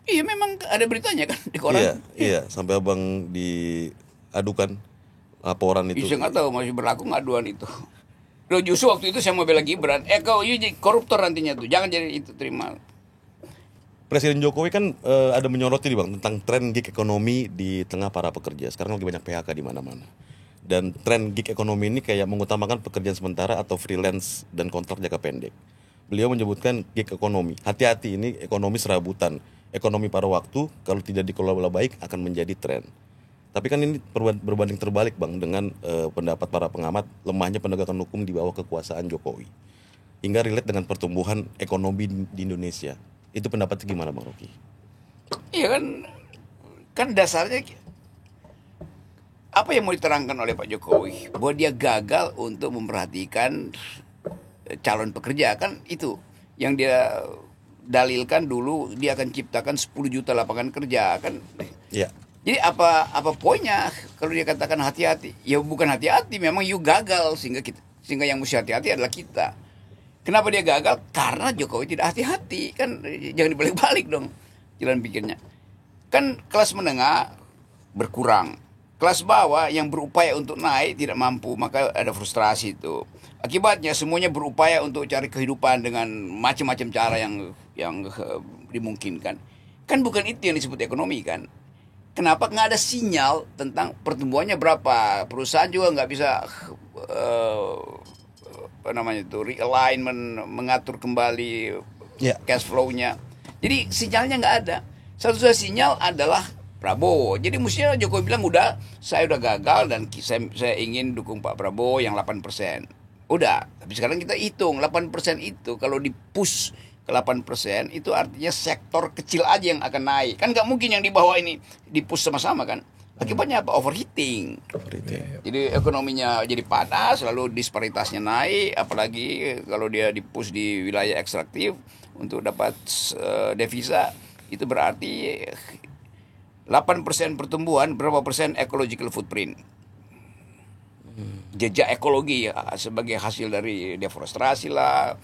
S1: Iya memang ada beritanya kan di koran.
S2: Iya, sampai Abang diadukan laporan itu.
S1: Saya nggak tahu masih berlaku ngaduan itu. Loh, justru waktu itu saya mau bela Gibran. Kau jadi koruptor nantinya tuh. Jangan jadi itu, terima.
S2: Presiden Jokowi kan ada menyoroti nih Bang tentang tren gig ekonomi di tengah para pekerja. Sekarang lagi banyak PHK di mana-mana. Dan tren gig ekonomi ini kayak mengutamakan pekerjaan sementara atau freelance dan kontrak jangka pendek. Beliau menyebutkan gig ekonomi. Hati-hati, ini ekonomi serabutan. Ekonomi paruh waktu kalau tidak dikelola baik akan menjadi tren. Tapi kan ini berbanding terbalik Bang dengan pendapat para pengamat lemahnya penegakan hukum di bawah kekuasaan Jokowi. Hingga relate dengan pertumbuhan ekonomi di Indonesia. Itu pendapatnya gimana Bang Rocky?
S1: Iya kan dasarnya apa yang mau diterangkan oleh Pak Jokowi? Bahwa dia gagal untuk memperhatikan calon pekerja, kan itu yang dia dalilkan dulu, dia akan ciptakan 10 juta lapangan kerja kan.
S2: Iya.
S1: Jadi apa poinnya kalau dia katakan hati-hati? Ya bukan hati-hati, memang you gagal sehingga yang mesti hati-hati adalah kita. Kenapa dia gagal? Karena Jokowi tidak hati-hati. Kan jangan dibalik-balik dong jalan pikirnya. Kan kelas menengah berkurang. Kelas bawah yang berupaya untuk naik tidak mampu, maka ada frustrasi itu. Akibatnya semuanya berupaya untuk cari kehidupan dengan macam-macam cara yang dimungkinkan. Kan bukan itu yang disebut ekonomi kan. Kenapa nggak ada sinyal tentang pertumbuhannya berapa? Perusahaan juga nggak bisa realignment, mengatur kembali cash flow-nya. Jadi sinyalnya nggak ada. Satu-satunya sinyal adalah Prabowo. Jadi mestinya Jokowi bilang saya udah gagal dan saya ingin dukung Pak Prabowo yang 8%. Udah, tapi sekarang kita hitung 8% itu kalau di-push ke 8% itu artinya sektor kecil aja yang akan naik. Kan nggak mungkin yang di bawah ini di-push sama-sama kan. Akibatnya apa? Overheating. Jadi ekonominya jadi panas, lalu disparitasnya naik, apalagi kalau dia di-push di wilayah ekstraktif untuk dapat devisa, itu berarti 8% pertumbuhan, berapa persen ecological footprint. Jejak ekologi sebagai hasil dari deforestasi lah,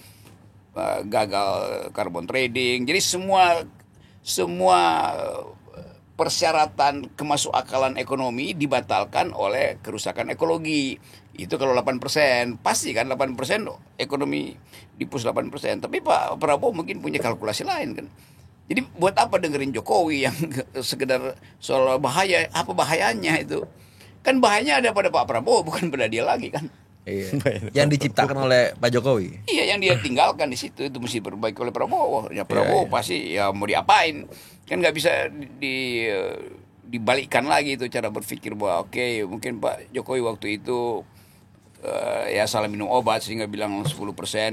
S1: gagal carbon trading. Jadi semua persyaratan kemasukakalan ekonomi dibatalkan oleh kerusakan ekologi. Itu kalau 8%, pasti kan 8% ekonomi di pus 8%. Tapi Pak Prabowo mungkin punya kalkulasi lain kan. Jadi buat apa dengerin Jokowi yang sekedar soal bahaya, apa bahayanya itu? Kan bahayanya ada pada Pak Prabowo, bukan pada dia lagi kan.
S3: Iya. Yang diciptakan oleh Pak Jokowi.
S1: Iya, yang dia tinggalkan di situ itu mesti diperbaiki oleh Prabowo. Ya Prabowo pasti ya mau diapain? Kan nggak bisa dibalikkan lagi itu cara berpikir bahwa oke, mungkin Pak Jokowi waktu itu ya salah minum obat sehingga bilang 10%,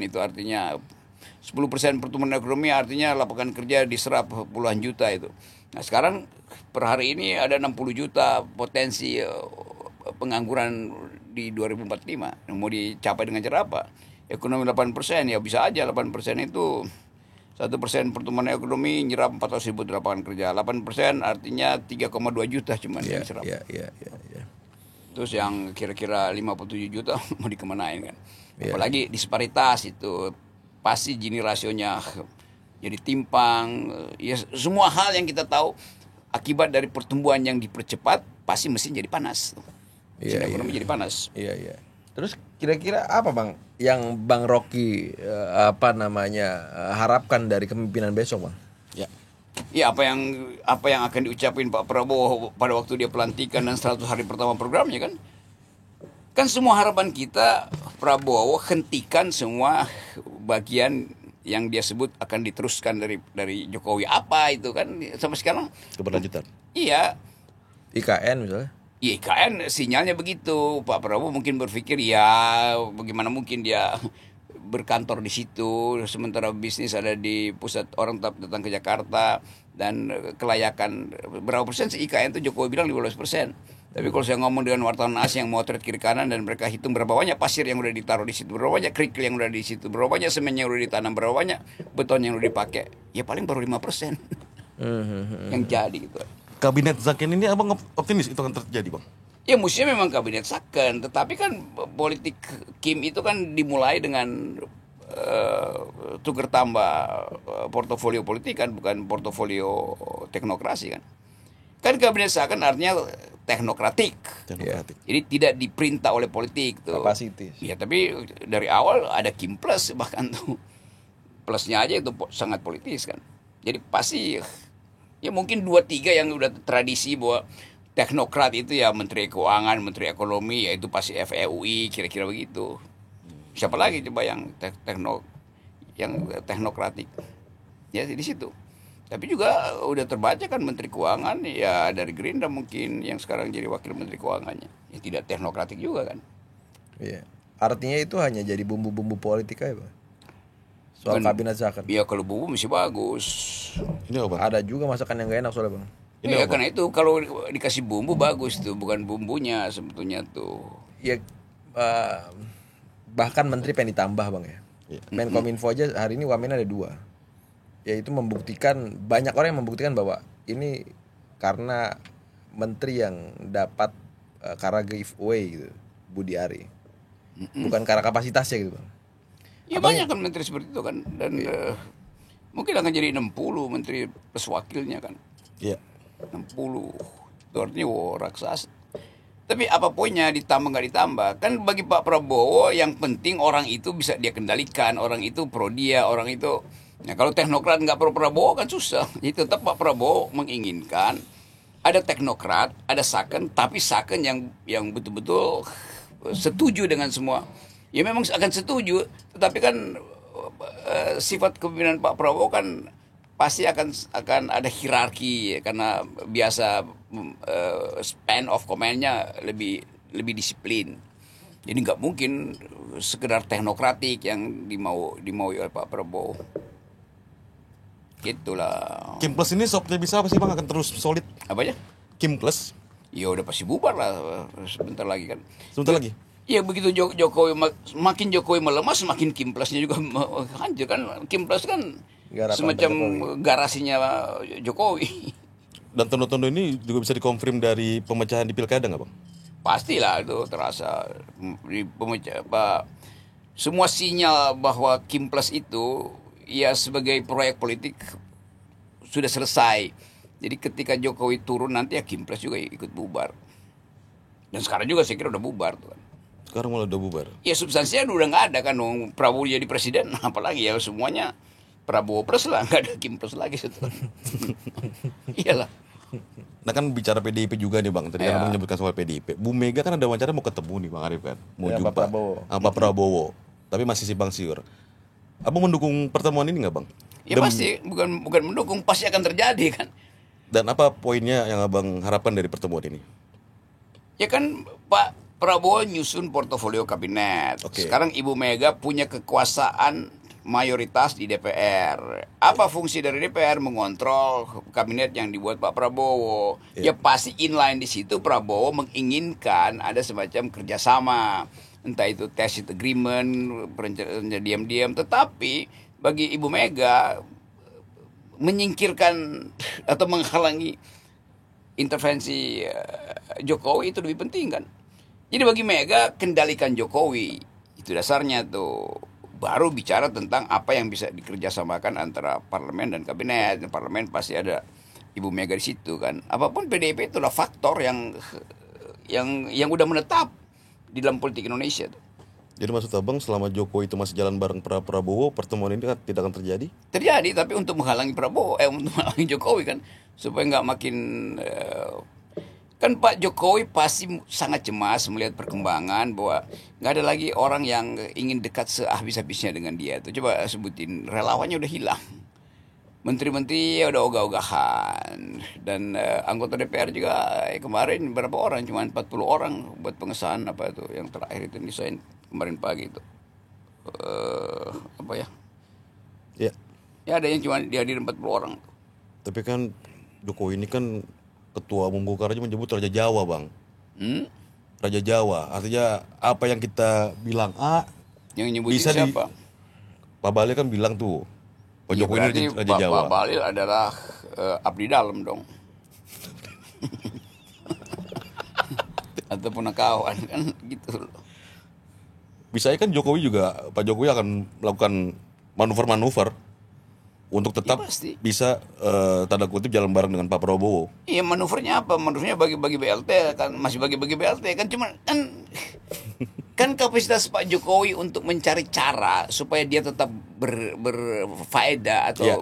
S1: itu artinya 10% pertumbuhan ekonomi artinya lapangan kerja diserap puluhan juta itu. Nah sekarang per hari ini ada 60 juta potensi pengangguran di 2045. Mau dicapai dengan cara apa? Ekonomi 8%, ya bisa aja 8% itu 1% pertumbuhan ekonomi nyerap 400 ribu lapangan kerja. 8% artinya 3,2 juta cuma yang diserap.
S3: Iya.
S1: Terus yang kira-kira 57 juta mau dikemanain kan?
S3: Iya.
S1: Apalagi disparitas itu pasti Gini rasionya jadi timpang. Ya semua hal yang kita tahu akibat dari pertumbuhan yang dipercepat pasti mesin jadi panas. Mesin ekonomi jadi panas.
S3: Iya. Terus kira-kira apa Bang yang Bang Rocky harapkan dari kepemimpinan besok Bang?
S1: Ya apa yang akan diucapin Pak Prabowo pada waktu dia pelantikan dan 100 hari pertama programnya kan? Kan semua harapan kita Prabowo hentikan semua bagian yang dia sebut akan diteruskan dari Jokowi. Apa itu kan sampai sekarang
S2: Keberlanjutan.
S1: Iya.
S3: IKN misalnya.
S1: Iya, IKN sinyalnya begitu. Pak Prabowo mungkin berpikir ya bagaimana mungkin dia berkantor di situ sementara bisnis ada di pusat, orang tetap datang ke Jakarta, dan kelayakan berapa persen sih IKN itu Jokowi bilang 15%. Tapi kalau saya ngomong dengan wartawan asing yang motret kiri kanan dan mereka hitung berapa banyak pasir yang udah ditaruh di situ, berapa banyak kerikil yang udah di situ, berapa banyak semen yang udah ditanam, berapa banyak beton yang udah dipakai, ya paling baru 5% yang jadi gitu.
S2: Kabinet Zaken ini abang optimis itu akan terjadi bang?
S1: Ya mestinya memang kabinet Zaken, tetapi kan politik Kim itu kan dimulai dengan tukar tambah portofolio politik kan, bukan portofolio teknokrasi kan. Kan kabinet Zaken artinya teknokratik. Jadi tidak diperintah oleh politik tuh.
S3: Kapasitis.
S1: Ya tapi dari awal ada Kim Plus bahkan tuh. Plusnya aja itu sangat politis kan. Jadi pasti ya mungkin 2-3 yang udah tradisi bahwa teknokrat itu ya Menteri Keuangan, Menteri Ekonomi, ya itu pasti FEUI, kira-kira begitu. Siapa lagi coba yang teknokratik? Ya di situ. Tapi juga udah terbaca kan Menteri Keuangan ya dari Gerindra mungkin yang sekarang jadi Wakil Menteri Keuangannya. Ya tidak teknokratik juga kan.
S3: Iya. Artinya itu hanya jadi bumbu-bumbu politik aja, Bang. Soal kabinet Zaken.
S1: Iya kalau bumbu masih bagus.
S2: Ini apa?
S3: Ada juga masakan yang gak enak soalnya, Bang.
S1: Ya karena itu kalau dikasih bumbu bagus tuh, bukan bumbunya sebetulnya tuh.
S3: Ya bahkan menteri pengen ditambah Bang ya. Menkominfo aja hari ini wamennya ada 2. Yaitu membuktikan, banyak orang yang membuktikan bahwa ini karena menteri yang dapat karena giveaway gitu, Budi Ari. Bukan karena kapasitasnya gitu Bang.
S1: Ya banyak kan menteri seperti itu kan. Dan mungkin akan jadi 60 menteri plus wakilnya kan.
S2: Iya.
S1: 60 itu artinya raksasa. Tapi apa poinnya ditambah nggak ditambah? Kan bagi Pak Prabowo yang penting orang itu bisa dia kendalikan, orang itu pro dia, orang itu. Nah kalau teknokrat nggak pro Prabowo kan susah. Jadi tetap Pak Prabowo menginginkan ada teknokrat, ada Zaken, tapi Zaken yang betul-betul setuju dengan semua. Ya memang akan setuju, tetapi kan sifat kepemimpinan Pak Prabowo kan pasti akan ada hierarki ya, karena biasa span of command-nya lebih disiplin. Jadi nggak mungkin sekedar teknokratik yang dimaui oleh Pak Prabowo. Gitulah.
S2: Kim Plus ini sopnya bisa apa sih bang, akan terus solid?
S1: Apa ya?
S2: Kim Plus?
S1: Ya udah pasti bubar lah sebentar lagi kan.
S2: Sebentar lagi?
S1: Ya begitu Jokowi makin Jokowi melemah semakin Kim Plusnya juga hancur kan. Kim Plus kan semacam garasinya Jokowi.
S2: Dan tondo-tondo ini juga bisa dikonfirm dari pemecahan di pilkada nggak bang?
S1: Pastilah itu terasa di semua sinyal bahwa Kim Plus itu ya sebagai proyek politik sudah selesai. Jadi ketika Jokowi turun nanti ya Kimpres juga ikut bubar. Dan sekarang juga saya kira udah bubar tuh kan.
S2: Sekarang malah udah bubar.
S1: Ya substansinya udah nggak ada kan dong. Prabowo jadi presiden, apalagi ya semuanya Prabowo plus lah, nggak ada Kimpres lagi situ. Iyalah.
S2: Nah kan bicara PDIP juga nih Bang. Tadi kan Abang menyebutkan soal PDIP. Bu Mega kan ada wawancara mau ketemu nih Bang Arif kan. Mau jumpa. Pak Prabowo. Tapi masih simpang siur. Abang mendukung pertemuan ini nggak Bang?
S1: Ya pasti, bukan mendukung, pasti akan terjadi kan.
S2: Dan apa poinnya yang Abang harapkan dari pertemuan ini?
S1: Ya kan Pak Prabowo nyusun portofolio kabinet. Sekarang Ibu Mega punya kekuasaan mayoritas di DPR. Apa fungsi dari DPR? Mengontrol kabinet yang dibuat Pak Prabowo. Ya pasti inline di situ Prabowo menginginkan ada semacam kerjasama. Entah itu tacit agreement, perencanaan diam-diam. Tetapi bagi Ibu Mega menyingkirkan atau menghalangi intervensi Jokowi itu lebih penting kan. Jadi bagi Mega kendalikan Jokowi, itu dasarnya tuh. Baru bicara tentang apa yang bisa dikerjasamakan antara parlemen dan kabinet. Parlemen pasti ada Ibu Mega di situ kan. Apapun PDIP itulah faktor yang udah menetap di dalam politik Indonesia tuh.
S2: Jadi maksud Abang selama Jokowi itu masih jalan bareng Prabowo, pertemuan ini kan tidak akan terjadi?
S1: Terjadi, tapi untuk menghalangi untuk menghalangi Jokowi kan, supaya nggak makin kan Pak Jokowi pasti sangat cemas melihat perkembangan bahwa nggak ada lagi orang yang ingin dekat sehabis-habisnya dengan dia. Itu coba sebutin, relawannya udah hilang, menteri-menteri ya udah ogah-ogahan, dan anggota DPR juga kemarin berapa orang, cuma 40 orang buat pengesahan apa itu yang terakhir itu desain kemarin pagi itu apa ya?
S2: Ya.
S1: Ya ada yang cuma dihadirin 40 orang.
S2: Tapi kan Jokowi ini kan ketua umum Golkar aja menyebut Raja Jawa Bang. Raja Jawa, artinya apa yang kita bilang A
S1: yang nyebutin
S2: bisa
S1: siapa?
S2: Pak Balil kan bilang tuh Pak
S1: Ya,
S2: Jokowi ini Raja Jawa.
S1: Pak Balil adalah abdi dalam dong. Ataupun kawan kan gitu loh.
S2: Bisa kan Jokowi juga, Pak Jokowi akan melakukan manuver-manuver untuk tetap bisa tanda kutip jalan bareng dengan Pak Prabowo.
S1: Iya, manuvernya apa? Manuvernya bagi-bagi BLT kan, masih bagi-bagi BLT kan, cuma kan kapasitas Pak Jokowi untuk mencari cara supaya dia tetap berfaedah atau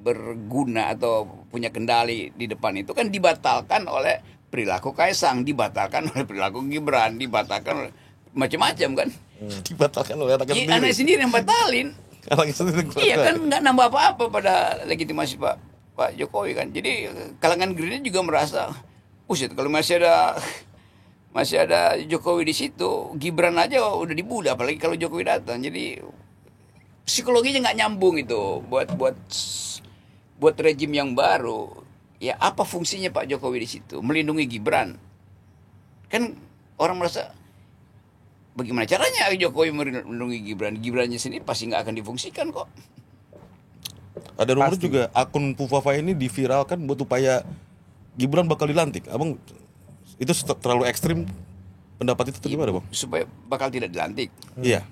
S1: berguna atau punya kendali di depan itu kan dibatalkan oleh perilaku Kaisang, dibatalkan oleh perilaku Gibran, dibatalkan oleh macam-macam kan.
S2: Dibatalkan oleh anaknya sendiri.
S1: Anaknya sendiri yang batalin. Iya kan, nggak nambah apa-apa pada legitimasi Pak Jokowi kan. Jadi kalangan Gerindra juga merasa, buset kalau masih ada Jokowi di situ, Gibran aja udah dibully, apalagi kalau Jokowi datang. Jadi psikologinya nggak nyambung itu buat rejim yang baru. Ya apa fungsinya Pak Jokowi di situ? Melindungi Gibran. Kan orang merasa, bagaimana caranya Jokowi melindungi Gibran? Gibrannya sendiri pasti nggak akan difungsikan kok.
S2: Ada rumor juga akun Pufafa ini diviralkan buat upaya Gibran bakal dilantik. Abang itu terlalu ekstrim pendapat itu gimana Bang?
S1: Supaya bakal tidak dilantik.
S2: Iya.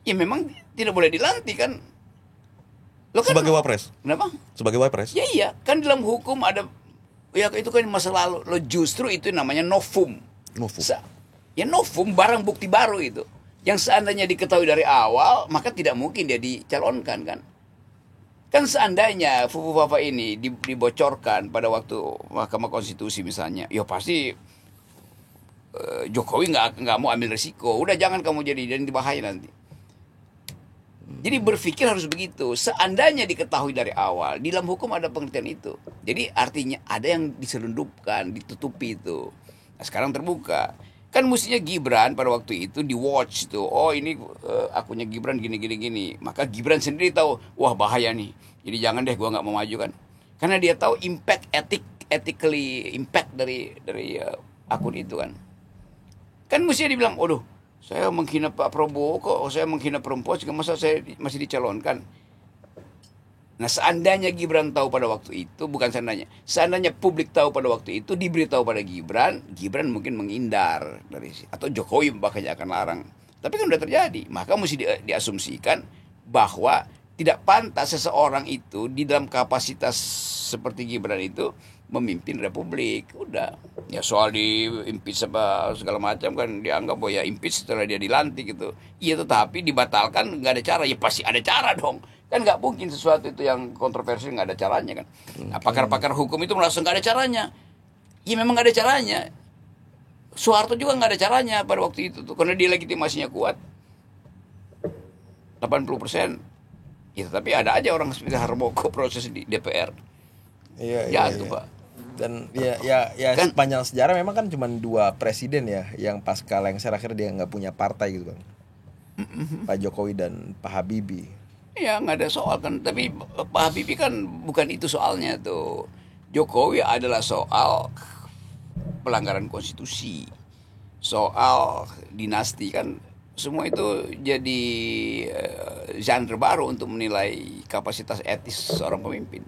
S1: Ya memang tidak boleh dilantik kan. Lo kan
S2: sebagai wapres.
S1: Kenapa?
S2: Sebagai wapres.
S1: Ya iya, kan dalam hukum ada, ya itu kan masa lalu. Lo justru itu namanya novum. Ya novum, barang bukti baru itu. Yang seandainya diketahui dari awal, maka tidak mungkin dia dicalonkan kan. Kan seandainya Fufu-Fafa ini dibocorkan pada waktu Mahkamah Konstitusi misalnya, ya pasti Jokowi nggak mau ambil risiko. Udah jangan kamu jadi, dan dibahaya nanti. Jadi berpikir harus begitu. Seandainya diketahui dari awal, di dalam hukum ada pengertian itu. Jadi artinya ada yang diselundupkan, ditutupi itu. Nah, sekarang terbuka. Kan mestinya Gibran pada waktu itu di watch tuh. Oh ini akunnya Gibran gini. Maka Gibran sendiri tahu, wah bahaya nih. Jadi jangan deh, gua nggak mau maju kan. Karena dia tahu impact ethically impact dari akun itu kan. Kan mestinya dibilang, waduh, saya menghina Pak Prabowo kok, saya menghina perempuan, masa saya masih dicalonkan. Nah seandainya Gibran tahu pada waktu itu, bukan seandainya publik tahu pada waktu itu, diberitahu pada Gibran mungkin menghindar dari, atau Jokowi bahkan akan larang. Tapi kan udah terjadi, maka mesti diasumsikan bahwa tidak pantas seseorang itu di dalam kapasitas seperti Gibran itu memimpin republik. Udah, ya soal di impeach apa segala macam kan dianggap bahwa ya impeach setelah dia dilantik gitu. Iya, tetapi dibatalkan nggak ada cara. Ya pasti ada cara dong. Kan nggak mungkin sesuatu itu yang kontroversi nggak ada caranya kan. Nah, pakar-pakar hukum itu merasa nggak ada caranya. Ya memang nggak ada caranya. Soeharto juga nggak ada caranya pada waktu itu tuh, karena dia legitimasinya kuat 80%. Ya tapi ada aja orang seperti Harmoko proses di DPR.
S3: Iya.
S1: Pak.
S3: Dan ya kan, sepanjang sejarah memang kan cuma 2 presiden ya yang pasca lengser akhirnya dia nggak punya partai gitu, Bang. Pak Jokowi dan Pak Habibie.
S1: Ya nggak ada soal kan, tapi Pak Habibie kan bukan itu soalnya tuh. Jokowi adalah soal pelanggaran konstitusi, soal dinasti kan, semua itu jadi genre baru untuk menilai kapasitas etis seorang pemimpin,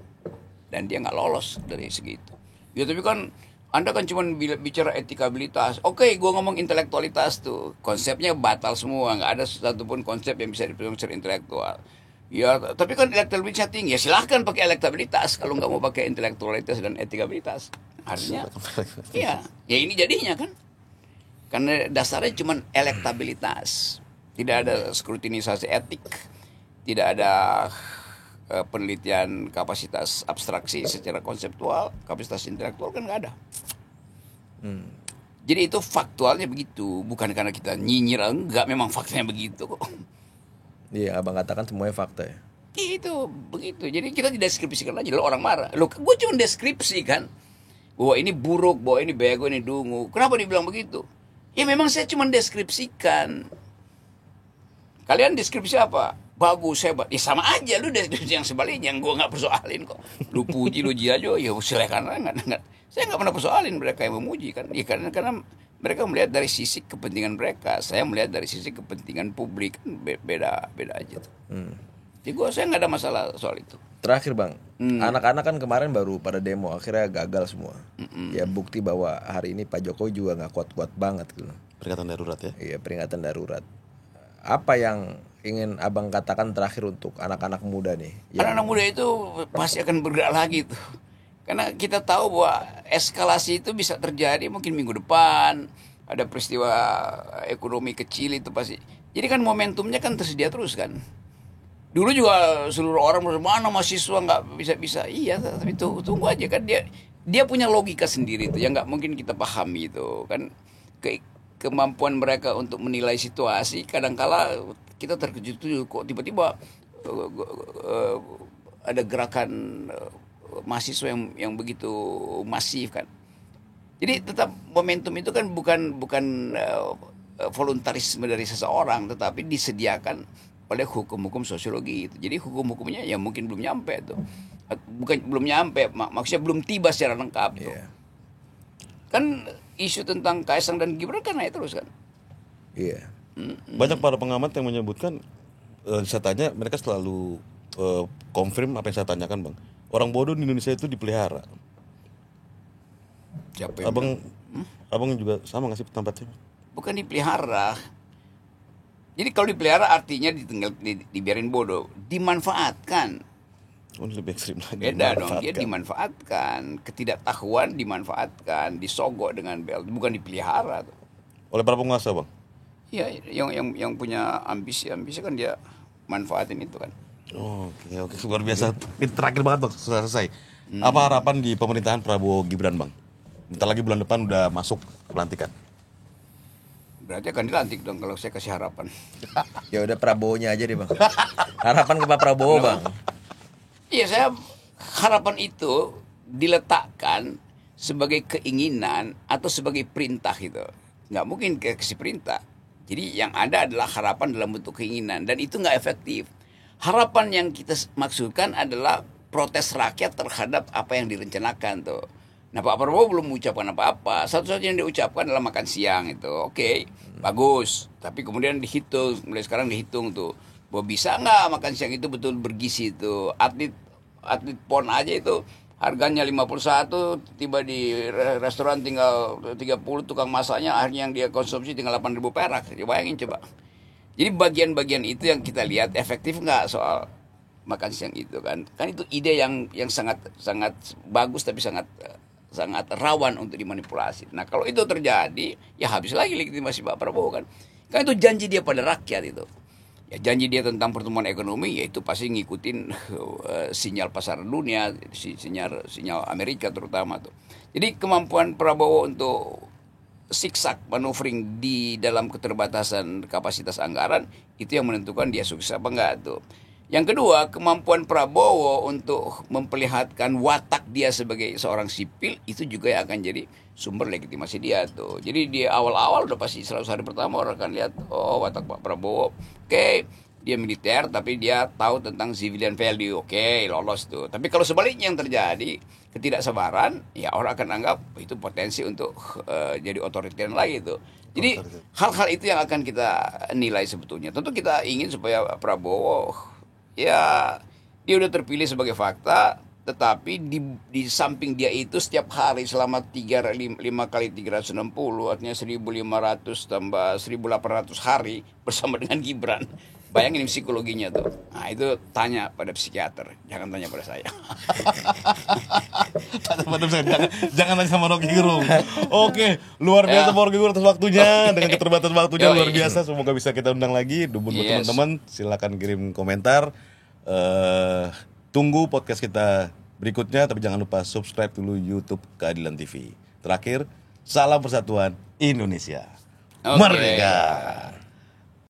S1: dan dia nggak lolos dari segitu. Ya tapi kan Anda kan cuma bicara etikabilitas. Oke, gue ngomong intelektualitas tuh, konsepnya batal semua, nggak ada satupun konsep yang bisa dipegang secara intelektual. Ya, tapi kan elektabilitasnya tinggi. Ya silahkan pakai elektabilitas kalau nggak mau pakai intelektualitas dan etikabilitas. Artinya, ya ini jadinya kan. Karena dasarnya cuma elektabilitas. Tidak ada skrutinisasi etik. Tidak ada penelitian kapasitas abstraksi secara konseptual, kapasitas intelektual kan nggak ada. Jadi itu faktualnya begitu. Bukan karena kita nyinyir, enggak, memang faktanya begitu kok.
S3: Iya, abang katakan semuanya fakta ya.
S1: Itu begitu. Jadi kita dideskripsikan aja. Lo orang marah. Lo, gue cuma deskripsi kan. Bahwa ini buruk, bahwa ini bego, ini dungu. Kenapa dibilang begitu? Ya memang saya cuma deskripsikan. Kalian deskripsi apa? Bagus, hebat. Ya sama aja lu deskripsi yang sebaliknya. Yang gue nggak persoalin kok. Lu puji, lu jiajo, ya silakan. Saya nggak pernah persoalin mereka yang memuji kan. Ya karena mereka melihat dari sisi kepentingan mereka. Saya melihat dari sisi kepentingan publik. Beda aja tuh. Jadi saya nggak ada masalah soal itu.
S3: Terakhir Bang, anak-anak kan kemarin baru pada demo, akhirnya gagal semua. Ya bukti bahwa hari ini Pak Jokowi juga nggak kuat-kuat banget gitu.
S2: Peringatan darurat ya?
S3: Iya, peringatan darurat. Apa yang ingin abang katakan terakhir untuk anak-anak muda nih?
S1: Anak-anak muda itu pasti akan bergerak lagi tuh. Karena kita tahu bahwa eskalasi itu bisa terjadi mungkin minggu depan. Ada peristiwa ekonomi kecil itu pasti. Jadi kan momentumnya kan tersedia terus kan. Dulu juga seluruh orang mana mahasiswa nggak bisa. Iya, tapi tunggu aja kan, dia punya logika sendiri tuh yang nggak mungkin kita pahami itu kan. Kemampuan mereka untuk menilai situasi kadangkala kita terkejut tuh kok tiba-tiba ada gerakan mahasiswa yang begitu masif kan. Jadi tetap momentum itu kan bukan voluntarisme dari seseorang, tetapi disediakan oleh hukum-hukum sosiologi itu. Jadi hukum-hukumnya ya mungkin belum nyampe tuh. Bukan belum nyampe, maksudnya belum tiba secara lengkap tuh. Yeah. Kan isu tentang Kaisang dan Gibran kan naik terus kan.
S3: Iya.
S2: Banyak para pengamat yang menyebutkan, saya tanya, mereka selalu confirm apa yang saya tanyakan Bang. Orang bodoh di Indonesia itu dipelihara.
S1: Siapa
S2: abang juga sama nggak sih tempatnya?
S1: Bukan dipelihara. Jadi kalau dipelihara artinya dibiarin bodoh, dimanfaatkan.
S2: Oh, lebih ekstrim lagi.
S1: Beda dong, dia dimanfaatkan, ketidaktahuan dimanfaatkan, disogok dengan bel, bukan dipelihara tuh.
S2: Oleh para penguasa Bang?
S1: Iya, yang punya ambisi kan dia manfaatin itu kan.
S2: Oh, oke, luar biasa. Ini terakhir banget Bang, sudah selesai. Apa harapan di pemerintahan Prabowo Gibran Bang? Bentar lagi bulan depan udah masuk pelantikan.
S1: Berarti akan dilantik dong kalau saya kasih harapan.
S3: Ya udah Prabowo-nya aja deh Bang. Harapan ke Pak Prabowo Bang.
S1: Iya, saya harapan itu diletakkan sebagai keinginan atau sebagai perintah gitu. Nggak mungkin kasih perintah. Jadi yang ada adalah harapan dalam bentuk keinginan, dan itu nggak efektif. Harapan yang kita maksudkan adalah protes rakyat terhadap apa yang direncanakan tuh. Nah, Pak Prabowo belum mengucapkan apa-apa. Satu-satunya yang diucapkan adalah makan siang itu. Oke, bagus. Tapi kemudian dihitung, mulai sekarang dihitung tuh, bahwa bisa nggak makan siang itu betul bergizi itu. Atlet PON aja itu harganya 51, tiba di restoran tinggal 30, tukang masaknya akhirnya yang dia konsumsi tinggal 8.000 perak. Bayangin coba. Jadi bagian-bagian itu yang kita lihat efektif nggak soal makan siang itu kan itu ide yang sangat sangat bagus tapi sangat rawan untuk dimanipulasi. Nah kalau itu terjadi ya habis lagi legitimasi Pak Prabowo kan itu janji dia pada rakyat itu. Ya janji dia tentang pertumbuhan ekonomi yaitu pasti ngikutin sinyal pasar dunia, sinyal Amerika terutama tuh. Jadi kemampuan Prabowo untuk siksak maneuvering di dalam keterbatasan kapasitas anggaran itu yang menentukan dia sukses apa enggak tuh. Yang kedua, kemampuan Prabowo untuk memperlihatkan watak dia sebagai seorang sipil itu juga yang akan jadi sumber legitimasi dia tuh. Jadi di awal-awal udah pasti 100 hari pertama orang akan lihat watak Pak Prabowo. Oke, dia militer tapi dia tahu tentang civilian value. Oke, lolos tuh. Tapi kalau sebaliknya yang terjadi ketidaksabaran, ya orang akan anggap itu potensi untuk jadi otoriter lagi tuh. Jadi hal-hal itu yang akan kita nilai sebetulnya. Tentu kita ingin supaya Prabowo ya dia udah terpilih sebagai fakta, tetapi di samping dia itu setiap hari selama 5 kali 360 artinya 1.500 tambah 1.800 hari bersama dengan Gibran. Bayangin psikologinya tuh. Nah itu tanya pada psikiater, jangan tanya pada saya.
S2: jangan tanya sama Rocky Gerung. Oke, luar biasa Pak Rocky Gerung atas waktunya. Dengan keterbatasan waktunya luar biasa. Semoga bisa kita undang lagi. Buat teman-teman silakan kirim komentar. Tunggu podcast kita berikutnya. Tapi jangan lupa subscribe dulu YouTube Keadilan TV. Terakhir, salam persatuan Indonesia. Merdeka.